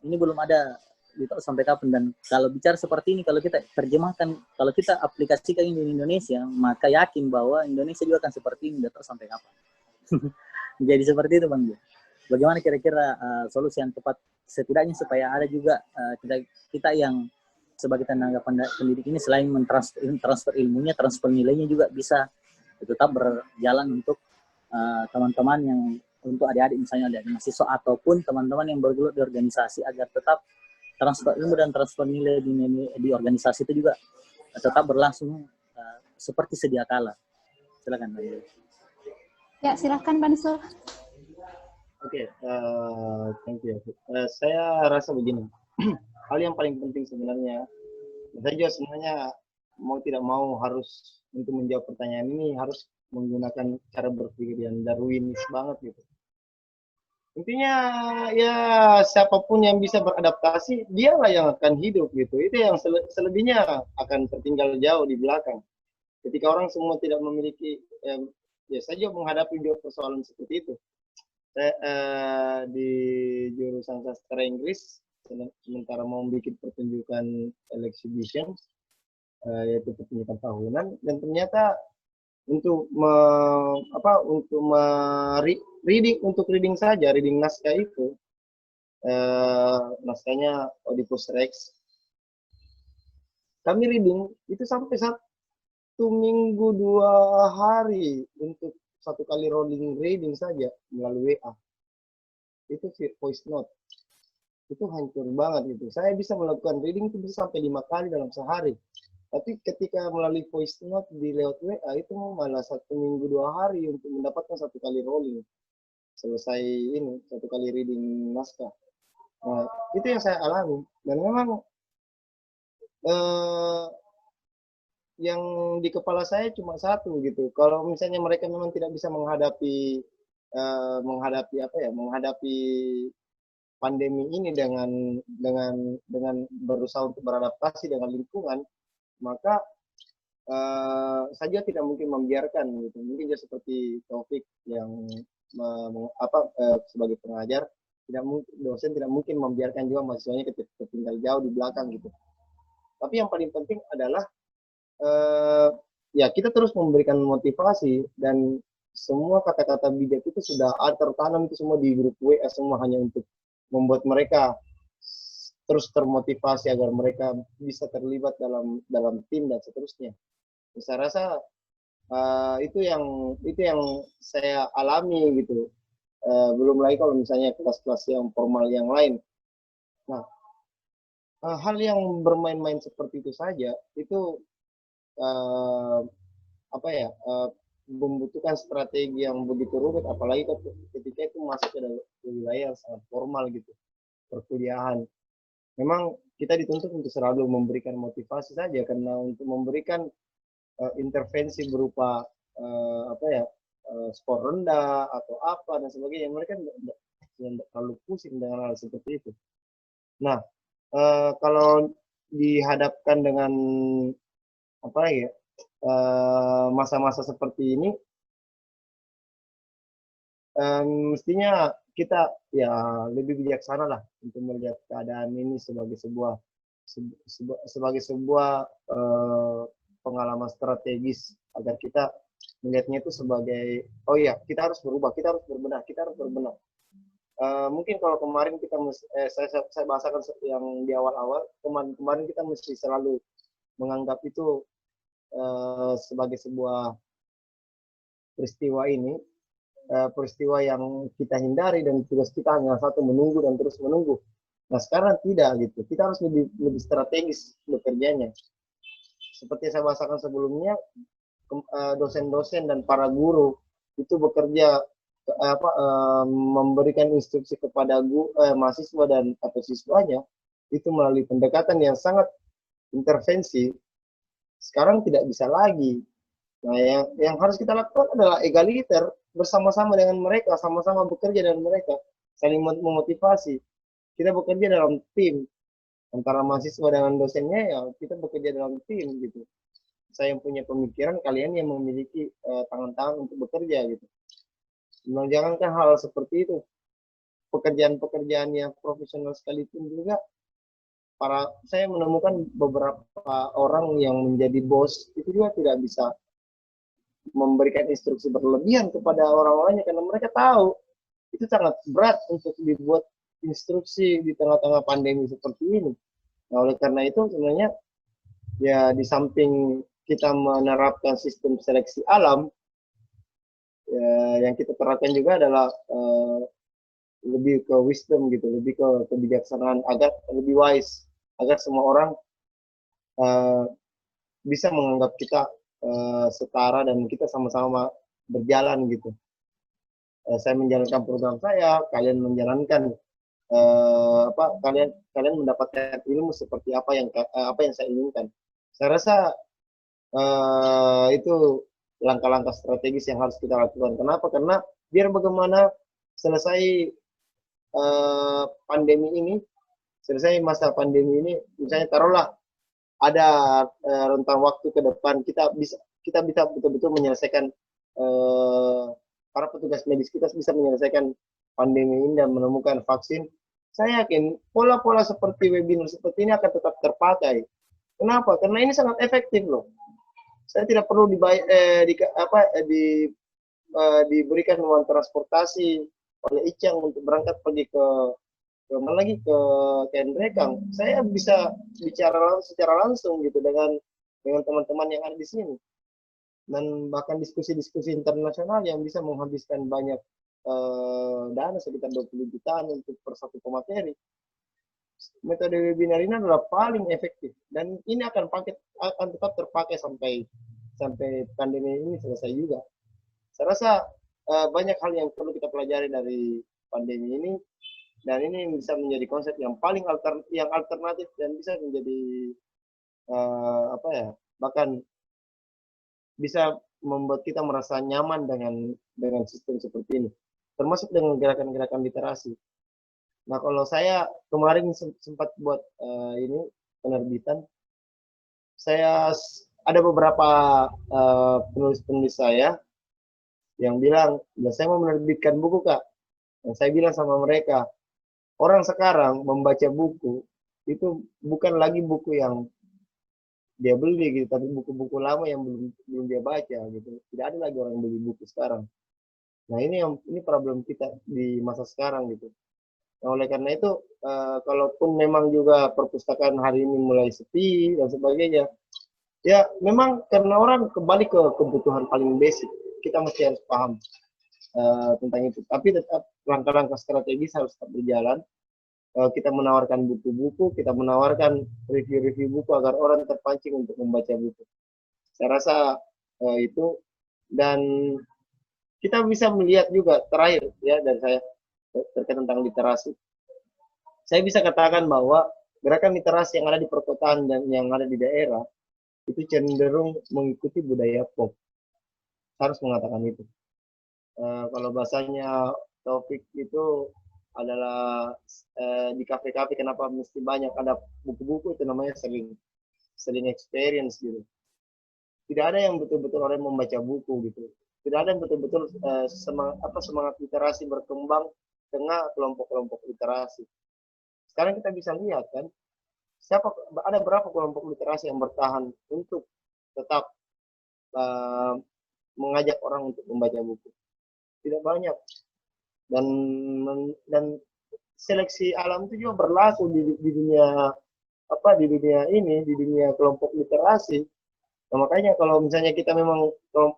Ini belum ada ditahu sampai kapan, dan kalau bicara seperti ini, kalau kita terjemahkan, kalau kita aplikasikan ini di Indonesia, maka yakin bahwa Indonesia juga akan seperti ini, tidak tahu sampai kapan. Jadi seperti itu, Bang. Bagaimana kira-kira solusi yang tepat setidaknya supaya ada juga kita yang sebagai tenaga pendidik ini selain transfer ilmunya, transfer nilainya juga bisa tetap berjalan untuk teman-teman yang untuk adik-adik misalnya adik mahasiswa ataupun teman-teman yang bergelut di organisasi, agar tetap transfer ilmu dan transfer nilai di organisasi itu juga tetap berlangsung seperti sedia kala. Silakan, Bang. Ya, silakan Pak Nusur. Oke, thank you. Saya rasa begini, hal yang paling penting sebenarnya, saya juga sebenarnya mau tidak mau harus untuk menjawab pertanyaan ini harus menggunakan cara berpikir yang Darwinis banget gitu. Intinya ya siapapun yang bisa beradaptasi, dialah yang akan hidup gitu. Itu yang selebihnya akan tertinggal jauh di belakang. Ketika orang semua tidak memiliki, ya saya juga menghadapi juga persoalan seperti itu. Saya di jurusan sastra Inggris, sementara mau bikin pertunjukan exhibition, yaitu pertunjukan tahunan, dan ternyata untuk reading saja, reading naskah itu, naskahnya Oedipus Rex, kami reading itu sampai minggu 2 hari untuk satu kali rolling reading saja melalui WA. Itu voice note. Itu hancur banget gitu. Saya bisa melakukan reading itu bisa sampai 5 kali dalam sehari. Tapi ketika melalui voice note di lewat WA itu malah 1 minggu 2 hari untuk mendapatkan satu kali rolling. Selesai ini, satu kali reading naskah. Nah, itu yang saya alami. Dan memang yang di kepala saya cuma satu gitu. Kalau misalnya mereka memang tidak bisa menghadapi menghadapi pandemi ini dengan berusaha untuk beradaptasi dengan lingkungan, maka saja tidak mungkin membiarkan gitu. Mungkin dia seperti Taufik yang sebagai pengajar, tidak mungkin dosen tidak mungkin membiarkan juga mahasiswanya ketinggal jauh di belakang gitu. Tapi yang paling penting adalah ya kita terus memberikan motivasi, dan semua kata-kata bijak itu sudah tertanam itu semua di grup WA semua, hanya untuk membuat mereka terus termotivasi agar mereka bisa terlibat dalam tim dan seterusnya. Saya rasa itu yang saya alami gitu. Belum lagi kalau misalnya kelas-kelas yang formal yang lain. Nah, hal yang bermain-main seperti itu saja itu membutuhkan strategi yang begitu rumit, apalagi ketika itu masuk ke wilayah yang sangat formal gitu, perkuliahan. Memang kita dituntut untuk selalu memberikan motivasi saja, karena untuk memberikan intervensi berupa skor rendah atau apa dan sebagainya, mereka tidak terlalu pusing dengan hal seperti itu. Nah, kalau dihadapkan dengan masa-masa seperti ini, mestinya kita ya lebih bijaksana lah untuk melihat keadaan ini sebagai sebuah pengalaman strategis, agar kita melihatnya itu sebagai kita harus berubah, kita harus berbenah. Mungkin kalau kemarin kita saya bahasakan yang di awal-awal, kemarin kita mesti selalu menganggap itu sebagai sebuah peristiwa ini, peristiwa yang kita hindari, dan tugas kita hanya satu, menunggu dan terus menunggu. Nah, sekarang tidak gitu, kita harus lebih strategis bekerjanya. Seperti saya bahasakan sebelumnya, dosen-dosen dan para guru itu bekerja memberikan instruksi kepada mahasiswa dan atau siswanya itu melalui pendekatan yang sangat intervensi. Sekarang tidak bisa lagi. Nah, yang harus kita lakukan adalah egaliter, bersama-sama dengan mereka, sama-sama bekerja dengan mereka, saling memotivasi. Kita bekerja dalam tim, antara mahasiswa dengan dosennya, ya kita bekerja dalam tim gitu. Saya yang punya pemikiran, kalian yang memiliki tangan-tangan untuk bekerja gitu. Nah, jangankan hal seperti itu, pekerjaan-pekerjaan yang profesional sekalipun juga, saya menemukan beberapa orang yang menjadi bos itu juga tidak bisa memberikan instruksi berlebihan kepada orang-orangnya, karena mereka tahu itu sangat berat untuk dibuat instruksi di tengah-tengah pandemi seperti ini. Nah, oleh karena itu sebenarnya ya di samping kita menerapkan sistem seleksi alam, ya, yang kita terapkan juga adalah lebih ke wisdom gitu, lebih ke kebijaksanaan, agar lebih wise, agar semua orang bisa menganggap kita setara dan kita sama-sama berjalan gitu. Saya menjalankan program saya, kalian menjalankan kalian mendapatkan ilmu seperti apa yang saya inginkan. Saya rasa itu langkah-langkah strategis yang harus kita lakukan. Kenapa? Karena biar bagaimana selesai selesai masa pandemi ini, misalnya taruhlah ada rentang waktu ke depan kita bisa betul-betul menyelesaikan, para petugas medis kita bisa menyelesaikan pandemi ini dan menemukan vaksin. Saya yakin pola-pola seperti webinar seperti ini akan tetap terpakai. Kenapa? Karena ini sangat efektif loh. Saya tidak perlu diberikan uang transportasi oleh Icang untuk berangkat pergi ke Kendrekang. Saya bisa bicara secara langsung gitu dengan teman-teman yang ada di sini. dan bahkan diskusi-diskusi internasional yang bisa menghabiskan banyak dana sekitar 20 jutaan untuk per satu pemateri. Metode webinar ini adalah paling efektif dan ini akan tetap terpakai sampai pandemi ini selesai juga. Saya rasa banyak hal yang perlu kita pelajari dari pandemi ini, dan ini bisa menjadi konsep yang paling alternatif dan bisa menjadi bahkan bisa membuat kita merasa nyaman dengan sistem seperti ini, termasuk dengan gerakan-gerakan literasi. Nah, kalau saya kemarin sempat buat ini penerbitan, saya ada beberapa penulis-penulis saya yang bilang, ya saya mau menerbitkan buku Kak. Dan saya bilang sama mereka, orang sekarang membaca buku itu bukan lagi buku yang dia beli gitu, tapi buku-buku lama yang belum dia baca gitu. Tidak ada lagi orang beli buku sekarang. Nah, ini problem kita di masa sekarang gitu. Nah, oleh karena itu, kalaupun memang juga perpustakaan hari ini mulai sepi dan sebagainya, ya memang karena orang kembali ke kebutuhan paling basic. Kita mesti harus paham tentang itu. Tapi tetap langkah-langkah strategis harus tetap berjalan. Kita menawarkan buku-buku, kita menawarkan review-review buku agar orang terpancing untuk membaca buku. Saya rasa itu, dan kita bisa melihat juga terakhir ya dari saya terkait tentang literasi. Saya bisa katakan bahwa gerakan literasi yang ada di perkotaan dan yang ada di daerah itu cenderung mengikuti budaya pop. Saya harus mengatakan itu. Kalau bahasanya Taufik itu adalah di kafe-kafe kenapa mesti banyak ada buku-buku, itu namanya selling experience gitu. Tidak ada yang betul-betul orang membaca buku gitu. Tidak ada yang betul-betul semangat literasi berkembang tengah kelompok-kelompok literasi. Sekarang kita bisa lihat kan, ada berapa kelompok literasi yang bertahan untuk tetap mengajak orang untuk membaca buku. Tidak banyak. Dan seleksi alam itu juga berlaku di dunia di dunia kelompok literasi. Nah, makanya kalau misalnya kita memang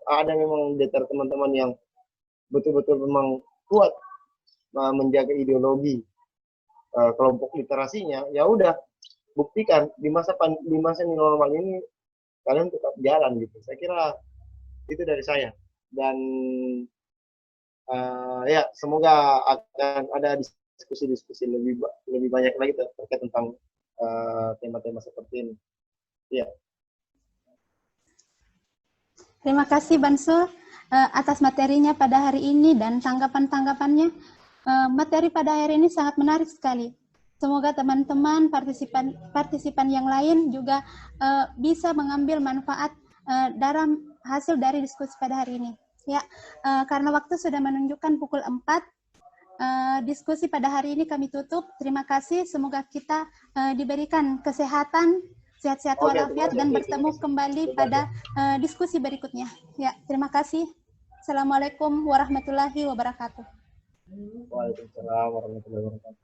ada detar teman-teman yang betul-betul memang kuat menjaga ideologi kelompok literasinya, ya udah buktikan di masa new normal ini kalian tetap jalan gitu. Saya kira itu dari saya, dan ya semoga akan ada diskusi-diskusi lebih banyak lagi terkait tentang tema-tema seperti ini. Ya. Terima kasih Bansul atas materinya pada hari ini dan tanggapan-tanggapannya. Materi pada hari ini sangat menarik sekali. Semoga teman-teman partisipan yang lain juga bisa mengambil manfaat dalam hasil dari diskusi pada hari ini. Ya, karena waktu sudah menunjukkan pukul 4, diskusi pada hari ini kami tutup. Terima kasih. Semoga kita diberikan kesehatan, sehat-sehat walafiat, dan bertemu kembali pada diskusi berikutnya. Ya, terima kasih. Assalamualaikum warahmatullahi wabarakatuh. Waalaikumsalam warahmatullahi wabarakatuh.